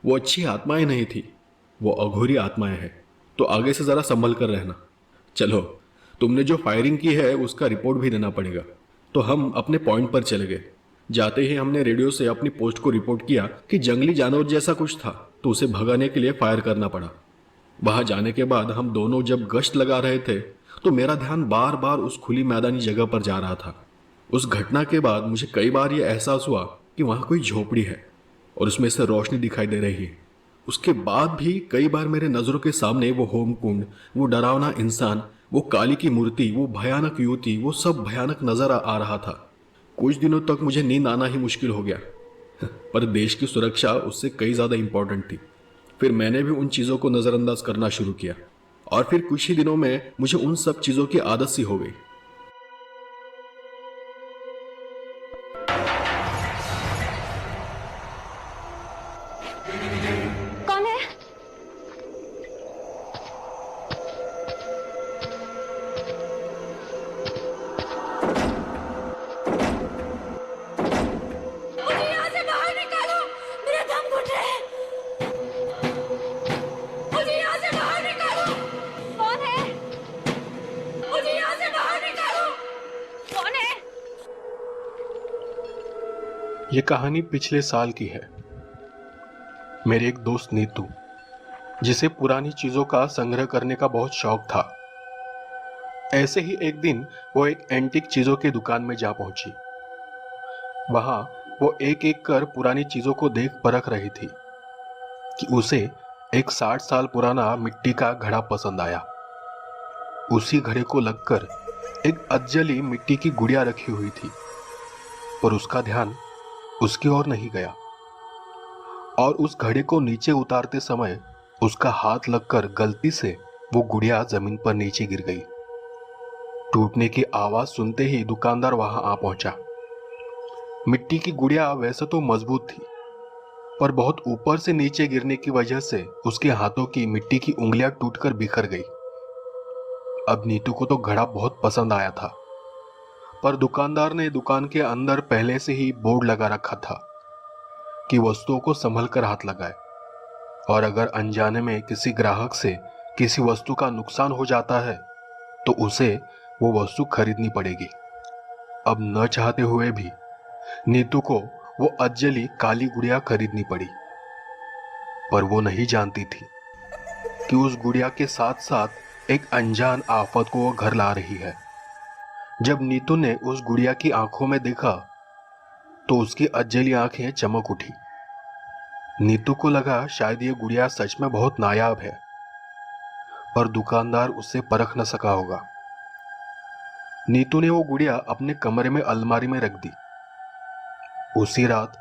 वो अच्छी आत्माएं नहीं थी, वो अघोरी आत्माएं हैं। तो आगे से ज़रा संभल कर रहना। चलो, तुमने जो फायरिंग की है उसका रिपोर्ट भी देना पड़ेगा। तो हम अपने पॉइंट पर चले गए। जाते ही हमने रेडियो से अपनी पोस्ट को रिपोर्ट किया कि जंगली जानवर जैसा कुछ था, तो उसे भगाने के लिए फायर करना पड़ा। वहां जाने के बाद हम दोनों जब गश्त लगा रहे थे तो मेरा ध्यान बार बार उस खुली मैदानी जगह पर जा रहा था। उस घटना के बाद मुझे कई बार यह एहसास हुआ कि वहां कोई झोपड़ी है और उसमें से रोशनी दिखाई दे रही है। उसके बाद भी कई बार मेरे नज़रों के सामने वो होम कुंड, वो डरावना इंसान, वो काली की मूर्ति, वो भयानक युवती, वो सब भयानक नजर आ रहा था। कुछ दिनों तक मुझे नींद आना ही मुश्किल हो गया। पर देश की सुरक्षा उससे कई ज़्यादा इंपॉर्टेंट थी। फिर मैंने भी उन चीज़ों को नज़रअंदाज करना शुरू किया और फिर कुछ ही दिनों में मुझे उन सब चीज़ों की आदत सी हो गई। कौन है? ये कहानी पिछले साल की है। मेरे एक दोस्त नीतू, जिसे पुरानी चीजों का संग्रह करने का बहुत शौक था, ऐसे ही एक दिन वो एक एंटीक चीजों की दुकान में जा पहुंची। वहां वो एक एक कर पुरानी चीजों को देख परख रही थी कि उसे एक 60 साल पुराना मिट्टी का घड़ा पसंद आया। उसी घड़े को लगकर एक अधजली मिट्टी की गुड़िया रखी हुई थी, पर उसका ध्यान उसकी ओर नहीं गया और उस घड़े को नीचे उतारते समय उसका हाथ लगकर गलती से वो गुड़िया जमीन पर नीचे गिर गई। टूटने की आवाज सुनते ही दुकानदार वहां आ पहुंचा। मिट्टी की गुड़िया वैसे तो मजबूत थी, पर बहुत ऊपर से नीचे गिरने की वजह से उसके हाथों की मिट्टी की उंगलियां टूटकर बिखर गई। अब नीतू को तो घड़ा बहुत पसंद आया था, पर दुकानदार ने दुकान के अंदर पहले से ही बोर्ड लगा रखा था कि वस्तुओं को संभल कर हाथ लगाए, और अगर अनजाने में किसी ग्राहक से किसी वस्तु का नुकसान हो जाता है तो उसे वो वस्तु खरीदनी पड़ेगी। अब न चाहते हुए भी नीतू को वो अधजली काली गुड़िया खरीदनी पड़ी, पर वो नहीं जानती थी कि उस गुड़िया के साथ साथ एक अनजान आफत को वो घर ला रही है। जब नीतू ने उस गुड़िया की आंखों में देखा तो उसकी अधजली आंखें चमक उठी। नीतू को लगा शायद ये गुड़िया सच में बहुत नायाब है, पर दुकानदार उससे परख न सका होगा। नीतू ने वो गुड़िया अपने कमरे में अलमारी में रख दी। उसी रात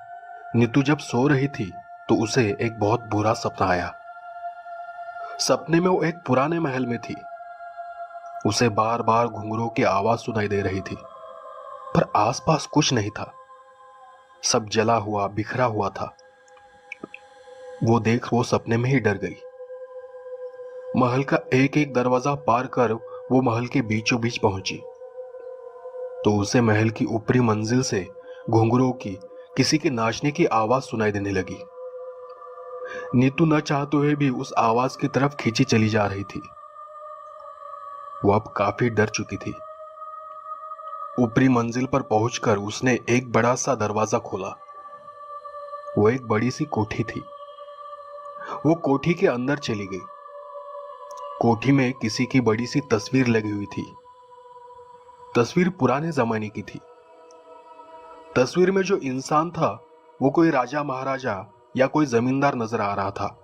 नीतू जब सो रही थी तो उसे एक बहुत बुरा सपना आया। सपने में वो एक पुराने महल में थी। उसे बार बार घुंघरूओं की आवाज सुनाई दे रही थी, पर आसपास कुछ नहीं था। सब जला हुआ बिखरा हुआ था। वो देख वो सपने में ही डर गई। महल का एक एक दरवाजा पार कर वो महल के बीचों बीच पहुंची तो उसे महल की ऊपरी मंजिल से घुंघरूओं की किसी के नाचने की आवाज सुनाई देने लगी। नीतू न चाहते हुए भी उस आवाज की तरफ खींची चली जा रही थी। वो अब काफी डर चुकी थी। ऊपरी मंजिल पर पहुंचकर उसने एक बड़ा सा दरवाजा खोला। वो एक बड़ी सी कोठी थी। वो कोठी के अंदर चली गई। कोठी में किसी की बड़ी सी तस्वीर लगी हुई थी। तस्वीर पुराने जमाने की थी। तस्वीर में जो इंसान था वो कोई राजा महाराजा या कोई जमींदार नजर आ रहा था।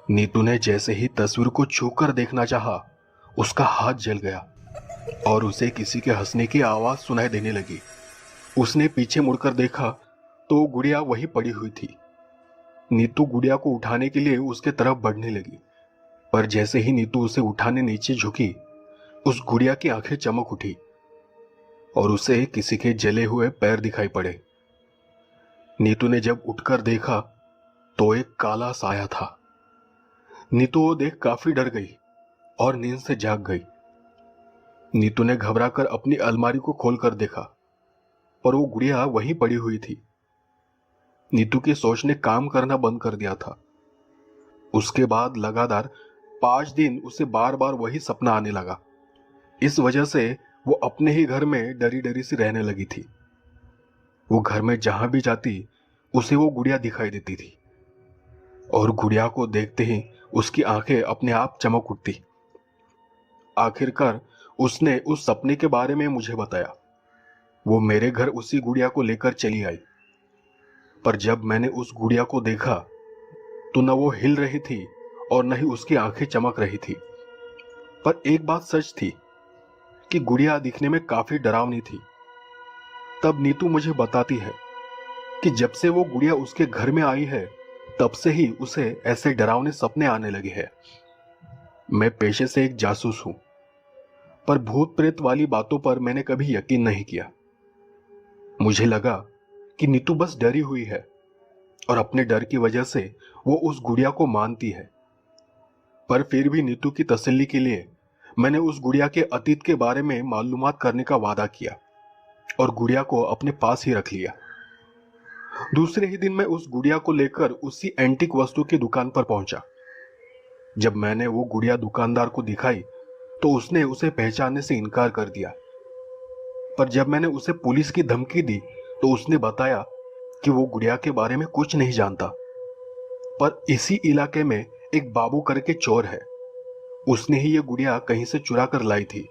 नीतू ने जैसे ही तस्वीर को छूकर देखना चाहा, उसका हाथ जल गया और उसे किसी के हंसने की आवाज सुनाई देने लगी। उसने पीछे मुड़कर देखा तो गुड़िया वहीं पड़ी हुई थी। नीतू गुड़िया को उठाने के लिए उसके तरफ बढ़ने लगी, पर जैसे ही नीतू उसे उठाने नीचे झुकी, उस गुड़िया की आंखें चमक उठी और उसे किसी के जले हुए पैर दिखाई पड़े। नीतू ने जब उठकर देखा तो एक काला साया था। नीतू वो देख काफी डर गई और नींद से जाग गई। नीतू ने घबराकर अपनी अलमारी को खोलकर देखा, पर वो गुड़िया वहीं पड़ी हुई थी। नीतू की सोच ने काम करना बंद कर दिया था। उसके बाद लगातार 5 दिन उसे बार बार वही सपना आने लगा। इस वजह से वो अपने ही घर में डरी डरी सी रहने लगी थी। वो घर में जहां भी जाती उसे वो गुड़िया दिखाई देती थी और गुड़िया को देखते ही उसकी आंखें अपने आप चमक उठती। आखिरकार उसने उस सपने के बारे में मुझे बताया। वो मेरे घर उसी गुड़िया को लेकर चली आई, पर जब मैंने उस गुड़िया को देखा तो न वो हिल रही थी और न ही उसकी आंखें चमक रही थी। पर एक बात सच थी कि गुड़िया दिखने में काफी डरावनी थी। तब नीतू मुझे बताती है कि जब से वो गुड़िया उसके घर में आई है तब से ही उसे ऐसे डरावने सपने आने लगे हैं। मैं पेशे से एक जासूस हूं, पर भूत प्रेत वाली बातों पर मैंने कभी यकीन नहीं किया। मुझे लगा कि नीतू बस डरी हुई है और अपने डर की वजह से वो उस गुड़िया को मानती है। पर फिर भी नीतू की तसल्ली के लिए मैंने उस गुड़िया के अतीत के बारे में मालूमात करने का वादा किया और गुड़िया को अपने पास ही रख लिया। दूसरे ही दिन मैं उस गुड़िया को लेकर उसी एंटीक वस्तु की दुकान पर पहुंचा। जब मैंने वो गुड़िया दुकानदार को दिखाई तो उसने उसे पहचानने से इनकार कर दिया। पर जब मैंने उसे पुलिस की धमकी दी तो उसने बताया कि वो गुड़िया के बारे में कुछ नहीं जानता, पर इसी इलाके में एक बाबू करके चोर है। उसने ही ये गुड़िया कहीं से चुरा कर लाई थी।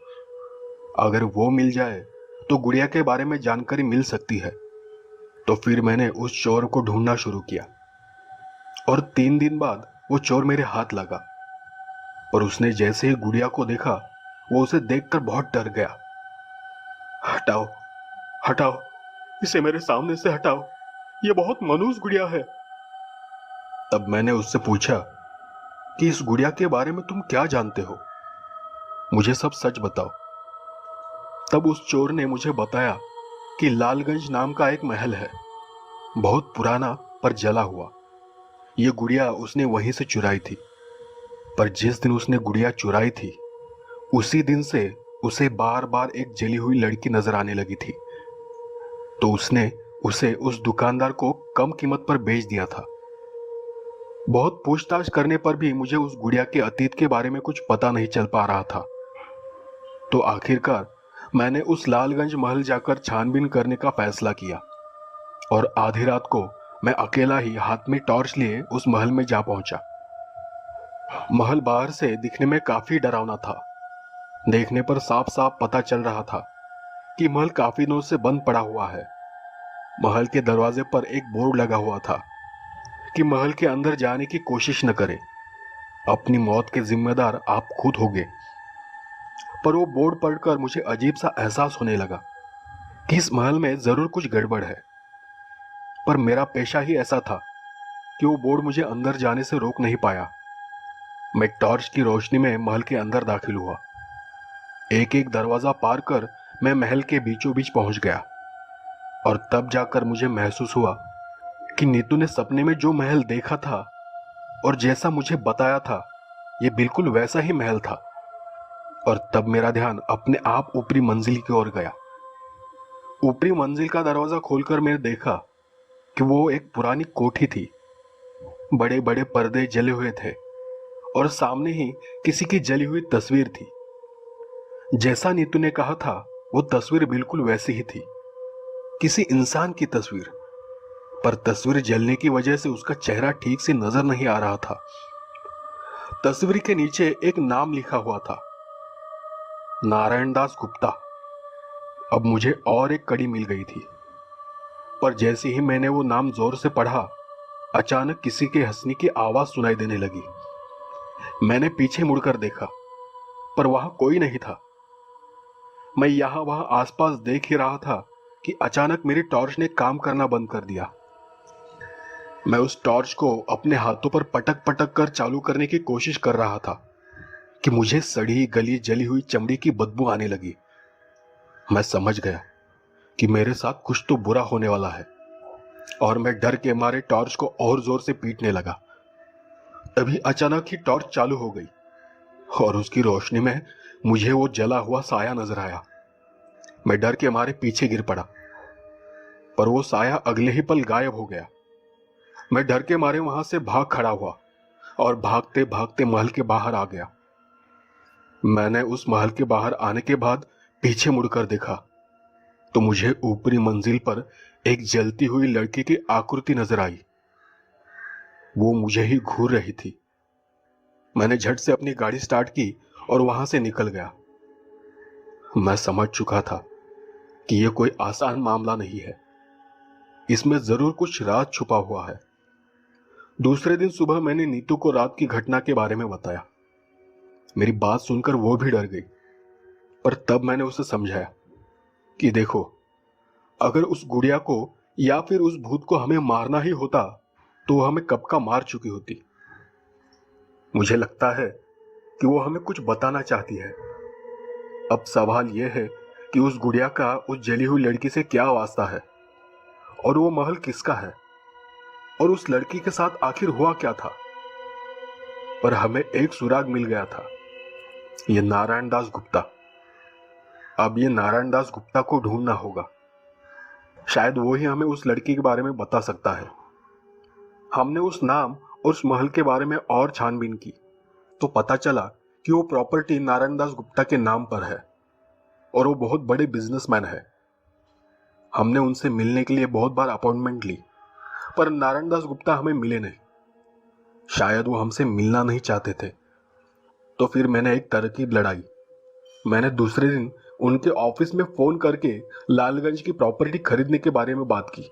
अगर वो मिल जाए तो गुड़िया के बारे में जानकारी मिल सकती है। तो फिर मैंने उस चोर को ढूंढना शुरू किया और 3 दिन बाद वो चोर मेरे हाथ लगा। पर उसने जैसे ही गुड़िया को देखा, वो उसे देखकर बहुत डर गया। हटाओ, हटाओ, इसे मेरे सामने से हटाओ, ये बहुत मनूस गुड़िया है। तब मैंने उससे पूछा कि इस गुड़िया के बारे में तुम क्या जानते हो, मुझे सब सच बताओ। तब उस चोर ने मुझे बताया कि लालगंज नाम का एक महल है, बहुत पुराना पर जला हुआ। ये गुड़िया उसने वहीं से चुराई थी। पर जिस दिन उसने गुड़िया चुराई थी, उसी दिन से उसे बार बार एक जली हुई लड़की नजर आने लगी थी। तो उसने उसे उस दुकानदार को कम कीमत पर बेच दिया था। बहुत पूछताछ करने पर भी मुझे उस गुड़िया के अतीत के बारे में कुछ पता नहीं चल पा रहा था। तो आखिरकार मैंने उस लालगंज महल जाकर छानबीन करने का फैसला किया और आधी रात को मैं अकेला ही हाथ में टॉर्च लिए उस महल में जा पहुंचा। महल बाहर से दिखने में काफी डरावना था। देखने पर साफ साफ पता चल रहा था कि महल काफी दिनों से बंद पड़ा हुआ है। महल के दरवाजे पर एक बोर्ड लगा हुआ था कि महल के अंदर जाने की कोशिश न करें, अपनी मौत के जिम्मेदार आप खुद होंगे। पर वो बोर्ड पढ़कर मुझे अजीब सा एहसास होने लगा कि इस महल में जरूर कुछ गड़बड़ है। पर मेरा पेशा ही ऐसा था कि वो बोर्ड मुझे अंदर जाने से रोक नहीं पाया। मैं टॉर्च की रोशनी में महल के अंदर दाखिल हुआ। एक एक दरवाजा पार कर मैं महल के बीचों बीच पहुंच गया और तब जाकर मुझे महसूस हुआ कि नीतू ने सपने में जो महल देखा था और जैसा मुझे बताया था, ये बिल्कुल वैसा ही महल था। और तब मेरा ध्यान अपने आप ऊपरी मंजिल की ओर गया। ऊपरी मंजिल का दरवाजा खोलकर मैंने देखा कि वो एक पुरानी कोठी थी। बड़े बड़े पर्दे जले हुए थे और सामने ही किसी की जली हुई तस्वीर थी। जैसा नीतू ने कहा था, वो तस्वीर बिल्कुल वैसी ही थी, किसी इंसान की तस्वीर। पर तस्वीर जलने की वजह से उसका चेहरा ठीक से नजर नहीं आ रहा था। तस्वीर के नीचे एक नाम लिखा हुआ था, नारायण दास गुप्ता। अब मुझे और एक कड़ी मिल गई थी। पर जैसे ही मैंने वो नाम जोर से पढ़ा, अचानक किसी के हंसने की आवाज सुनाई देने लगी। मैंने पीछे मुड़कर देखा, पर वहां कोई नहीं था। मैं यहां वहां आसपास देख ही रहा था कि अचानक मेरी टॉर्च ने काम करना बंद कर दिया। मैं उस टॉर्च को अपने हाथों पर पटक पटक कर चालू करने की कोशिश कर रहा था कि मुझे सड़ी गली जली हुई चमड़ी की बदबू आने लगी। मैं समझ गया कि मेरे साथ कुछ तो बुरा होने वाला है और मैं डर के मारे टॉर्च को और जोर से पीटने लगा। तभी अचानक ही टॉर्च चालू हो गई और उसकी रोशनी में मुझे वो जला हुआ साया नजर आया। मैं डर के मारे पीछे गिर पड़ा, पर वो साया अगले ही पल गायब हो गया। मैं डर के मारे वहां से भाग खड़ा हुआ और भागते भागते महल के बाहर आ गया। मैंने उस महल के बाहर आने के बाद पीछे मुड़कर देखा तो मुझे ऊपरी मंजिल पर एक जलती हुई लड़की की आकृति नजर आई। वो मुझे ही घूर रही थी। मैंने झट से अपनी गाड़ी स्टार्ट की और वहां से निकल गया। मैं समझ चुका था कि यह कोई आसान मामला नहीं है, इसमें जरूर कुछ राज छुपा हुआ है। दूसरे दिन सुबह मैंने नीतू को रात की घटना के बारे में बताया। मेरी बात सुनकर वो भी डर गई, पर तब मैंने उसे समझाया कि देखो, अगर उस गुड़िया को या फिर उस भूत को हमें मारना ही होता तो वो हमें कब का मार चुकी होती। मुझे लगता है कि वो हमें कुछ बताना चाहती है। अब सवाल यह है कि उस गुड़िया का उस जली हुई लड़की से क्या वास्ता है और वो महल किसका है और उस लड़की के साथ आखिर हुआ क्या था। पर हमें एक सुराग मिल गया था, ये नारायण दास गुप्ता। अब ये नारायण दास गुप्ता को ढूंढना होगा। शायद वो ही हमें उस लड़की के बारे में बता सकता है। हमने उस नाम और उस महल के बारे में और छानबीन की तो पता चला कि वो प्रॉपर्टी नारायण दास गुप्ता के नाम पर है और वो बहुत बड़े बिजनेसमैन है। हमने उनसे मिलने के लिए बहुत बार अपॉइंटमेंट ली, पर नारायण दास गुप्ता हमें मिले नहीं। शायद वो हमसे मिलना नहीं चाहते थे। तो फिर मैंने एक तरकीब लड़ाई। मैंने दूसरे दिन उनके ऑफिस में फोन करके लालगंज की प्रॉपर्टी खरीदने के बारे में बात की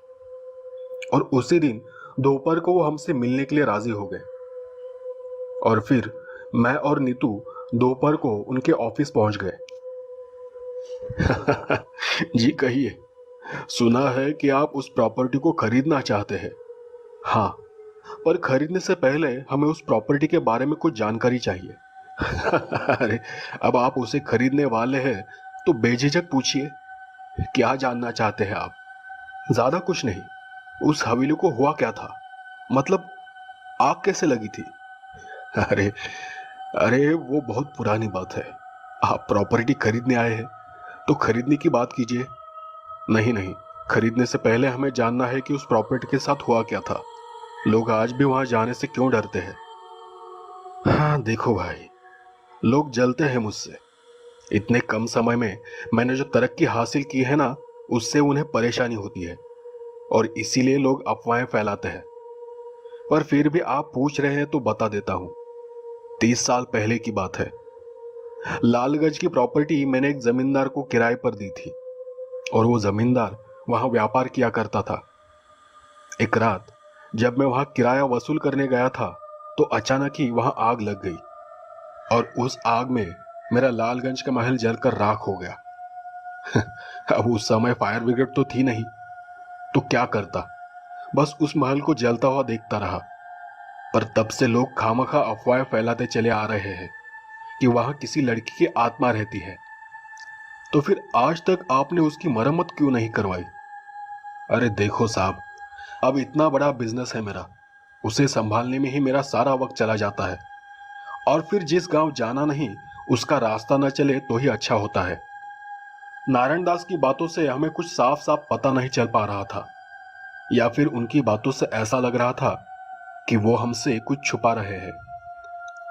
और उसी दिन दोपहर को वो हमसे मिलने के लिए राजी हो गए। और फिर मैं और नीतू दोपहर को उनके ऑफिस पहुंच गए। जी कहिए, सुना है कि आप उस प्रॉपर्टी को खरीदना चाहते हैं। हाँ, पर खरीदने से पहले हमें उस प्रॉपर्टी के बारे में कुछ जानकारी चाहिए। अरे, अब आप उसे खरीदने वाले हैं तो बेझिझक पूछिए, क्या जानना चाहते हैं आप? ज्यादा कुछ नहीं, उस हवेली को हुआ क्या था, मतलब आग कैसे लगी थी? अरे अरे, वो बहुत पुरानी बात है। आप प्रॉपर्टी खरीदने आए हैं तो खरीदने की बात कीजिए। नहीं नहीं, खरीदने से पहले हमें जानना है कि उस प्रॉपर्टी के साथ हुआ क्या था। लोग आज भी वहां जाने से क्यों डरते हैं? हाँ देखो भाई, लोग जलते हैं मुझसे। इतने कम समय में मैंने जो तरक्की हासिल की है ना, उससे उन्हें परेशानी होती है और इसीलिए लोग अफवाहें फैलाते हैं। पर फिर भी आप पूछ रहे हैं तो बता देता हूं। 30 साल पहले की बात है। लालगंज की प्रॉपर्टी मैंने एक जमींदार को किराए पर दी थी और वो जमींदार वहां व्यापार किया करता था। एक रात जब मैं वहां किराया वसूल करने गया था तो अचानक ही वहां आग लग गई और उस आग में मेरा लालगंज का महल जलकर राख हो गया। अब उस समय फायर ब्रिगेड तो थी नहीं, तो क्या करता, बस उस महल को जलता हुआ देखता रहा। पर तब से लोग खामखा अफवाहें फैलाते चले आ रहे हैं कि वहां किसी लड़की की आत्मा रहती है। तो फिर आज तक आपने उसकी मरम्मत क्यों नहीं करवाई? अरे देखो साहब, अब इतना बड़ा बिजनेस है मेरा, उसे संभालने में ही मेरा सारा वक्त चला जाता है। और फिर जिस गांव जाना नहीं उसका रास्ता न चले तो ही अच्छा होता है। नारायण दास की बातों से हमें कुछ साफ साफ पता नहीं चल पा रहा था, या फिर उनकी बातों से ऐसा लग रहा था कि वो हमसे कुछ छुपा रहे हैं।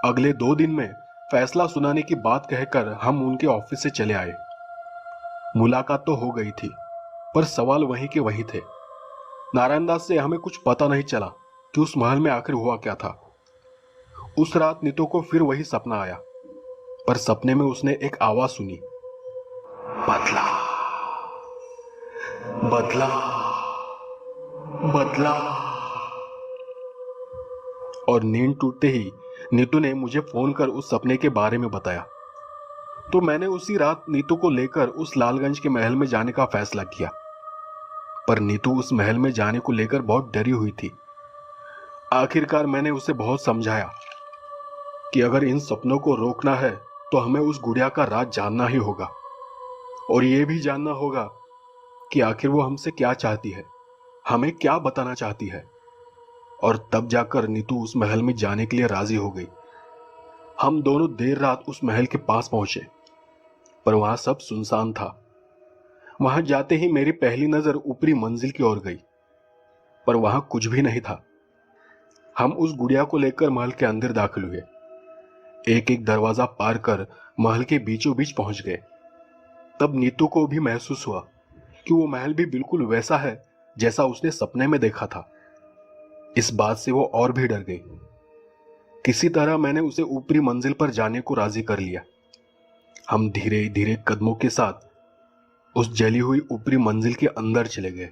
अगले 2 दिन में फैसला सुनाने की बात कहकर हम उनके ऑफिस से चले आए। मुलाकात तो हो गई थी, पर सवाल वहीं के वहीं थे। नारायण दास से हमें कुछ पता नहीं चला कि उस महल में आखिर हुआ क्या था। उस रात नीतू को फिर वही सपना आया, पर सपने में उसने एक आवाज सुनी, बदला बदला बदला। और नींद टूटते ही नीतू ने मुझे फोन कर उस सपने के बारे में बताया। तो मैंने उसी रात नीतू को लेकर उस लालगंज के महल में जाने का फैसला किया। पर नीतू उस महल में जाने को लेकर बहुत डरी हुई थी। आखिरकार मैंने उसे बहुत समझाया कि अगर इन सपनों को रोकना है तो हमें उस गुड़िया का राज जानना ही होगा और यह भी जानना होगा कि आखिर वो हमसे क्या चाहती है, हमें क्या बताना चाहती है। और तब जाकर नीतू उस महल में जाने के लिए राजी हो गई। हम दोनों देर रात उस महल के पास पहुंचे, पर वहां सब सुनसान था। वहां जाते ही मेरी पहली नजर ऊपरी मंजिल की ओर गई, पर वहां कुछ भी नहीं था। हम उस गुड़िया को लेकर महल के अंदर दाखिल हुए। एक एक दरवाजा पार कर महल के बीचों बीच पहुंच गए। तब नीतू को भी महसूस हुआ कि वो महल भी बिल्कुल वैसा है जैसा उसने सपने में देखा था। इस बात से वो और भी डर गई। किसी तरह मैंने उसे ऊपरी मंजिल पर जाने को राजी कर लिया। हम धीरे धीरे कदमों के साथ उस जली हुई ऊपरी मंजिल के अंदर चले गए।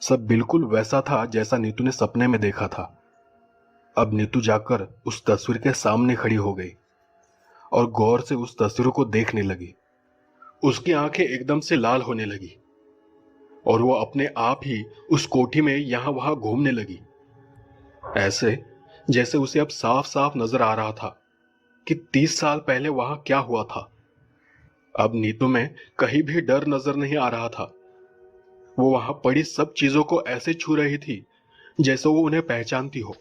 सब बिल्कुल वैसा था जैसा नीतू ने सपने में देखा था। अब नीतू जाकर उस तस्वीर के सामने खड़ी हो गई और गौर से उस तस्वीर को देखने लगी। उसकी आंखें एकदम से लाल होने लगी और वो अपने आप ही उस कोठी में यहां वहां घूमने लगी, ऐसे जैसे उसे अब साफ साफ नजर आ रहा था कि 30 साल पहले वहां क्या हुआ था। अब नीतू में कहीं भी डर नजर नहीं आ रहा था। वो वहां पड़ी सब चीजों को ऐसे छू रही थी जैसे वो उन्हें पहचानती हो।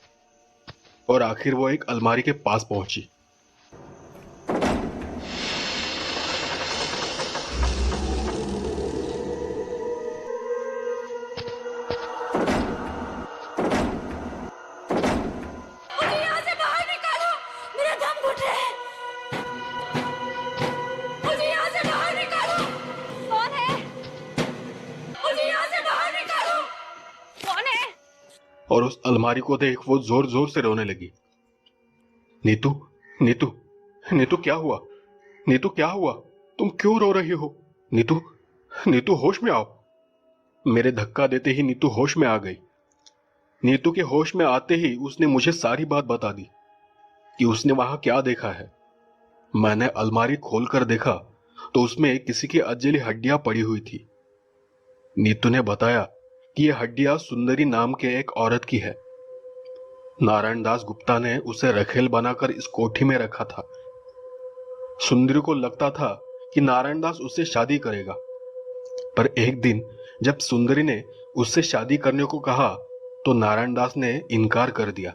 और आखिर वो एक अलमारी के पास पहुंची। मुझे यहाँ से बाहर निकालो, मेरा दम घुट रहा है। मुझे यहाँ से बाहर निकालो। कौन है? मुझे यहाँ से बाहर निकालो। कौन है? और उस अलमारी को देख वो जोर जोर से रोने लगी। नीतू, नीतू, नीतू क्या हुआ? नीतू क्या हुआ? तुम क्यों रो रही हो? नीतू, नीतू होश में आओ। मेरे धक्का देते ही नीतू होश में आ गई। नीतू के होश में आते ही उसने मुझे सारी बात बता दी कि उसने वहां क्या देखा है। मैंने अलमारी खोलकर देखा तो उसमें किसी की अजली हड्डियां पड़ी हुई थी। नीतू ने बताया कि यह हड्डियां सुंदरी नाम के एक औरत की है। नारायण दास गुप्ता ने उसे रखेल बनाकर इस कोठी में रखा था। सुंदरी को लगता था कि नारायण दास उससे शादी करेगा, पर एक दिन जब सुंदरी ने उससे शादी करने को कहा तो नारायण दास ने इनकार कर दिया।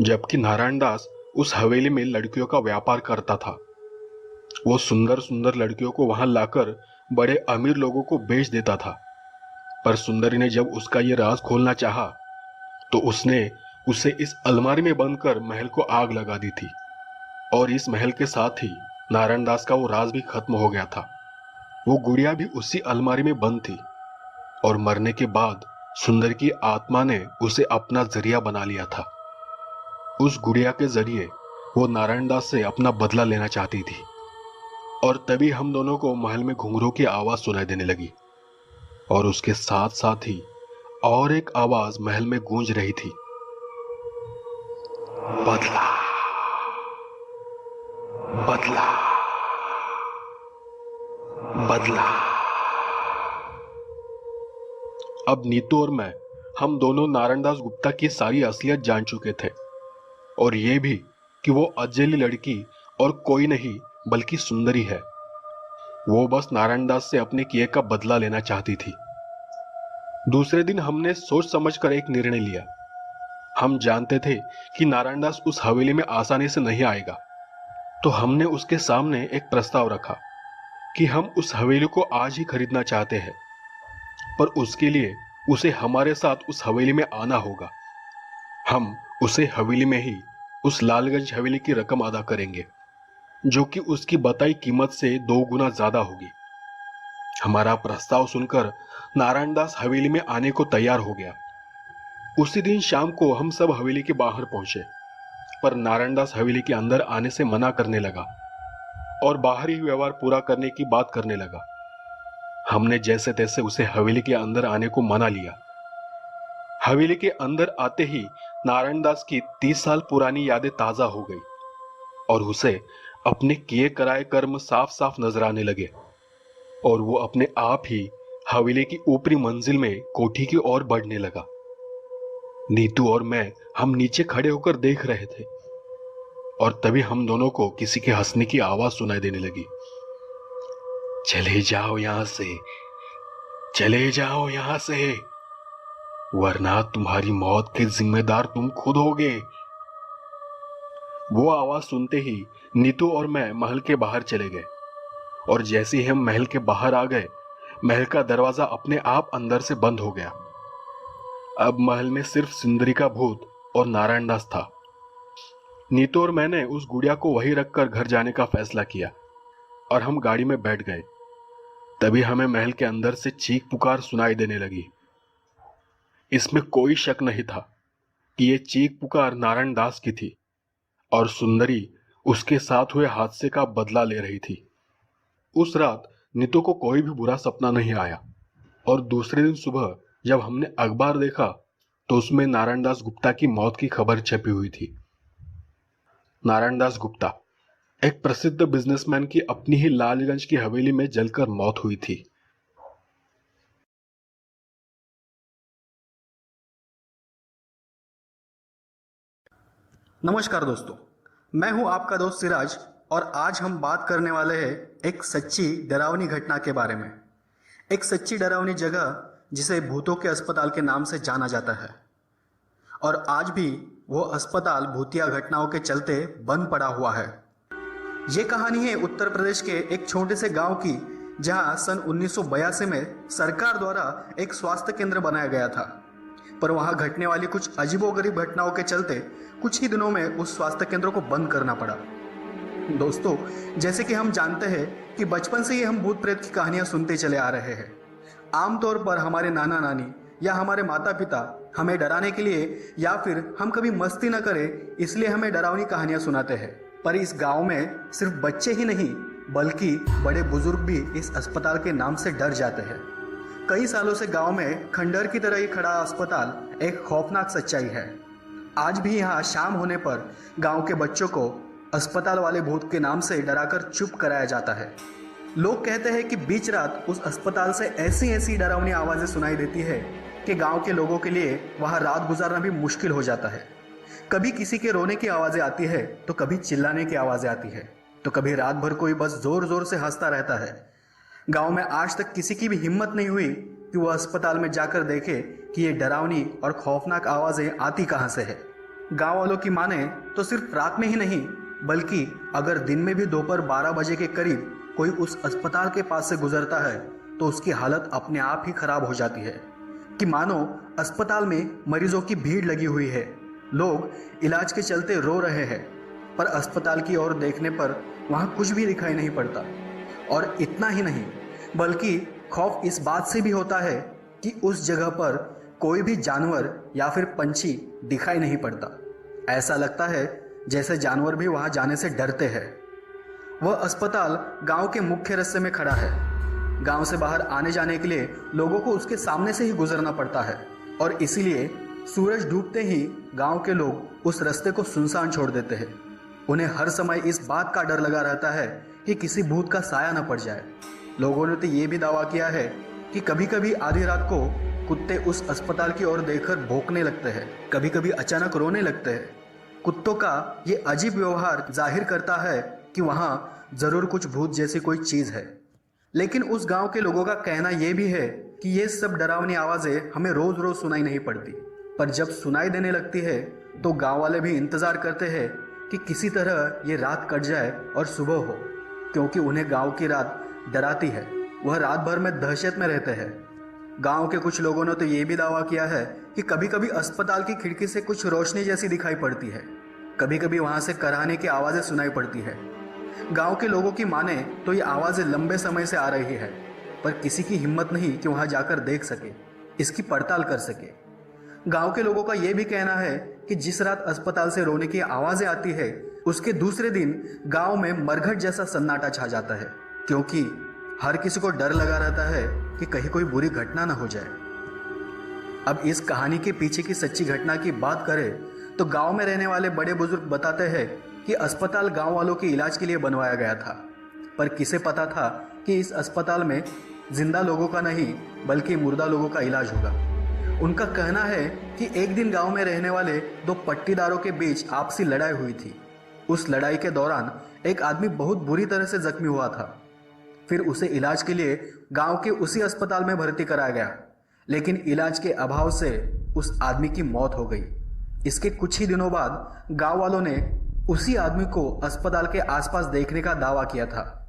जबकि नारायण दास उस हवेली में लड़कियों का व्यापार करता था। वो सुंदर सुंदर लड़कियों को वहां लाकर बड़े अमीर लोगों को बेच देता था। पर सुंदरी ने जब उसका ये राज खोलना चाहा तो उसने उसे इस अलमारी में बंद कर महल को आग लगा दी थी। और इस महल के साथ ही नारायण दास का वो राज भी खत्म हो गया था। वो गुड़िया भी उसी अलमारी में बंद थी और मरने के बाद सुंदर की आत्मा ने उसे अपना जरिया बना लिया था। उस गुड़िया के जरिए वो नारायण दास से अपना बदला लेना चाहती थी। और तभी हम दोनों को महल में घुंघरू की आवाज सुनाई देने लगी और उसके साथ साथ ही और एक आवाज महल में गूंज रही थी, बदला, बदला, बदला। अब नीतू और मैं, हम दोनों नारायण दास गुप्ता की सारी असलियत जान चुके थे और ये भी कि वो अजेली लड़की और कोई नहीं बल्कि सुंदरी है। वो बस नारायण दास से अपने किए का बदला लेना चाहती थी। दूसरे दिन हमने सोच समझकर एक निर्णय लिया। हम जानते थे कि नारायण दास उस हवेली में आसानी से नहीं आएगा, तो हमने उसके सामने एक प्रस्ताव रखा कि हम उस हवेली को आज ही खरीदना चाहते हैं, पर उसके लिए उसे हमारे साथ उस हवेली में आना होगा। हम उसे हवेली में ही उस लालगंज हवेली की रकम अदा करेंगे, जो कि उसकी बताई कीमत से 2 गुना ज्यादा होगी। हमारा प्रस्ताव सुनकर नारायण दास हवेली में आने को तैयार हो गया। उसी दिन शाम को हम सब हवेली के बाहर पहुंचे, पर नारायण दास हवेली के अंदर आने से मना करने लगा और बाहरी व्यवहार पूरा करने की बात करने लगा। हमने जैसे तैसे उसे हवेली के अंदर आने को मना लिया। हवेली के अंदर आते ही नारायण दास की 30 साल पुरानी यादें ताजा हो गई और उसे अपने किए कराए कर्म साफ साफ नजर आने लगे और वो अपने आप ही हवेली की ऊपरी मंजिल में कोठी की ओर बढ़ने लगा। नीतू और मैं हम नीचे खड़े होकर देख रहे थे और तभी हम दोनों को किसी के हंसने की आवाज सुनाई देने लगी। चले जाओ यहां से, चले जाओ यहां से, वरना तुम्हारी मौत के जिम्मेदार तुम खुद होगे। वो आवाज सुनते ही नीतू और मैं महल के बाहर चले गए और जैसे ही हम महल के बाहर आ गए, महल का दरवाजा अपने आप अंदर से बंद हो गया। अब महल में सिर्फ सुंदरी का भूत और नारायण दास था। नीतू और मैंने उस गुड़िया को वहीं रखकर घर जाने का फैसला किया और हम गाड़ी में बैठ गए। तभी हमें महल के अंदर से चीख पुकार सुनाई देने लगी। इसमें कोई शक नहीं था कि ये चीख पुकार नारायण दास की थी और सुंदरी उसके साथ हुए हादसे का बदला ले रही थी। उस रात नीतू को कोई भी बुरा सपना नहीं आया और दूसरे दिन सुबह जब हमने अखबार देखा तो उसमें नारायण दास गुप्ता की मौत की खबर छपी हुई थी। नारायण दास गुप्ता, एक प्रसिद्ध बिजनेसमैन की अपनी ही लालगंज की हवेली में जलकर मौत हुई थी। नमस्कार दोस्तों, मैं हूं आपका दोस्त सिराज और आज हम बात करने वाले हैं एक सच्ची डरावनी घटना के बारे में। एक सच्ची डरावनी जगह जिसे भूतों के अस्पताल के नाम से जाना जाता है और आज भी वो अस्पताल भूतिया घटनाओं के चलते बंद पड़ा हुआ है। ये कहानी है उत्तर प्रदेश के एक छोटे से गांव की, जहां सन 1982 में सरकार द्वारा एक स्वास्थ्य केंद्र बनाया गया था, पर वहां घटने वाली कुछ अजीबोगरीब घटनाओं के चलते कुछ ही दिनों में उस स्वास्थ्य केंद्र को बंद करना पड़ा। दोस्तों, जैसे कि हम जानते हैं कि बचपन से ही हम भूत प्रेत की कहानियां सुनते चले आ रहे हैं। आमतौर पर हमारे नाना नानी या हमारे माता पिता हमें डराने के लिए या फिर हम कभी मस्ती न करें इसलिए हमें डरावनी कहानियां सुनाते हैं। पर इस गांव में सिर्फ बच्चे ही नहीं बल्कि बड़े बुजुर्ग भी इस अस्पताल के नाम से डर जाते हैं। कई सालों से गांव में खंडहर की तरह ही खड़ा अस्पताल एक खौफनाक सच्चाई है। आज भी यहाँ शाम होने पर गांव के बच्चों को अस्पताल वाले भूत के नाम से डराकर चुप कराया जाता है। लोग कहते हैं कि बीच रात उस अस्पताल से ऐसी ऐसी डरावनी आवाज़ें सुनाई देती है कि गांव के लोगों के लिए वहां रात गुजारना भी मुश्किल हो जाता है। कभी किसी के रोने की आवाज़ें आती है तो कभी चिल्लाने की आवाज़ें आती है तो कभी रात भर कोई बस जोर जोर से हंसता रहता है। गांव में आज तक किसी की भी हिम्मत नहीं हुई कि वह अस्पताल में जाकर देखे कि ये डरावनी और खौफनाक आवाज़ें आती कहाँ से है। गांव वालों की माने तो सिर्फ रात में ही नहीं बल्कि अगर दिन में भी दोपहर 12 बजे के करीब कोई उस अस्पताल के पास से गुजरता है तो उसकी हालत अपने आप ही खराब हो जाती है कि मानो अस्पताल में मरीजों की भीड़ लगी हुई है। लोग इलाज के चलते रो रहे हैं पर अस्पताल की ओर देखने पर वहाँ कुछ भी दिखाई नहीं पड़ता। और इतना ही नहीं बल्कि खौफ इस बात से भी होता है कि उस जगह पर कोई भी जानवर या फिर पंछी दिखाई नहीं पड़ता। ऐसा लगता है जैसे जानवर भी वहाँ जाने से डरते हैं। वह अस्पताल गांव के मुख्य रास्ते में खड़ा है। गांव से बाहर आने जाने के लिए लोगों को उसके सामने से ही गुजरना पड़ता है और इसीलिए सूरज डूबते ही गांव के लोग उस रास्ते को सुनसान छोड़ देते हैं। उन्हें हर समय इस बात का डर लगा रहता है कि किसी भूत का साया न पड़ जाए। लोगों ने तो ये भी दावा किया है कि कभी कभी आधी रात को कुत्ते उस अस्पताल की ओर देखकर भौंकने लगते हैं, कभी कभी अचानक रोने लगते हैं। कुत्तों का ये अजीब व्यवहार जाहिर करता है कि वहाँ जरूर कुछ भूत जैसी कोई चीज़ है। लेकिन उस गांव के लोगों का कहना यह भी है कि ये सब डरावनी आवाज़ें हमें रोज़ रोज़ सुनाई नहीं पड़ती, पर जब सुनाई देने लगती है तो गांव वाले भी इंतज़ार करते हैं कि किसी तरह ये रात कट जाए और सुबह हो, क्योंकि उन्हें गांव की रात डराती है। वह रात भर में दहशत में रहते हैं। गांव के कुछ लोगों ने तो ये भी दावा किया है कि कभी कभी अस्पताल की खिड़की से कुछ रोशनी जैसी दिखाई पड़ती है, कभी कभी वहाँ से कराहने की आवाज़ें सुनाई पड़ती है। गांव के लोगों की माने तो ये आवाज़ें लंबे समय से आ रही है पर किसी की हिम्मत नहीं कि वहाँ जाकर देख सके, इसकी पड़ताल कर सके। गांव के लोगों का यह भी कहना है कि जिस रात अस्पताल से रोने की आवाज़ें आती है उसके दूसरे दिन गांव में मरघट जैसा सन्नाटा छा जाता है, क्योंकि हर किसी को डर लगा रहता है कि कहीं कोई बुरी घटना न हो जाए। अब इस कहानी के पीछे की सच्ची घटना की बात करें तो गांव में रहने वाले बड़े बुजुर्ग बताते हैं कि अस्पताल गांव वालों के इलाज के लिए बनवाया गया था, पर किसे पता था कि इस अस्पताल में जिंदा लोगों का नहीं बल्कि मुर्दा लोगों का इलाज होगा। उनका कहना है कि एक दिन गांव में रहने वाले दो पट्टीदारों के बीच आपसी लड़ाई हुई थी। उस लड़ाई के दौरान एक आदमी बहुत बुरी तरह से जख्मी हुआ था। फिर उसे इलाज के लिए गांव के उसी अस्पताल में भर्ती कराया गया, लेकिन इलाज के अभाव से उस आदमी की मौत हो गई। इसके कुछ ही दिनों बाद गांव वालों ने उसी आदमी को अस्पताल के आसपास देखने का दावा किया था।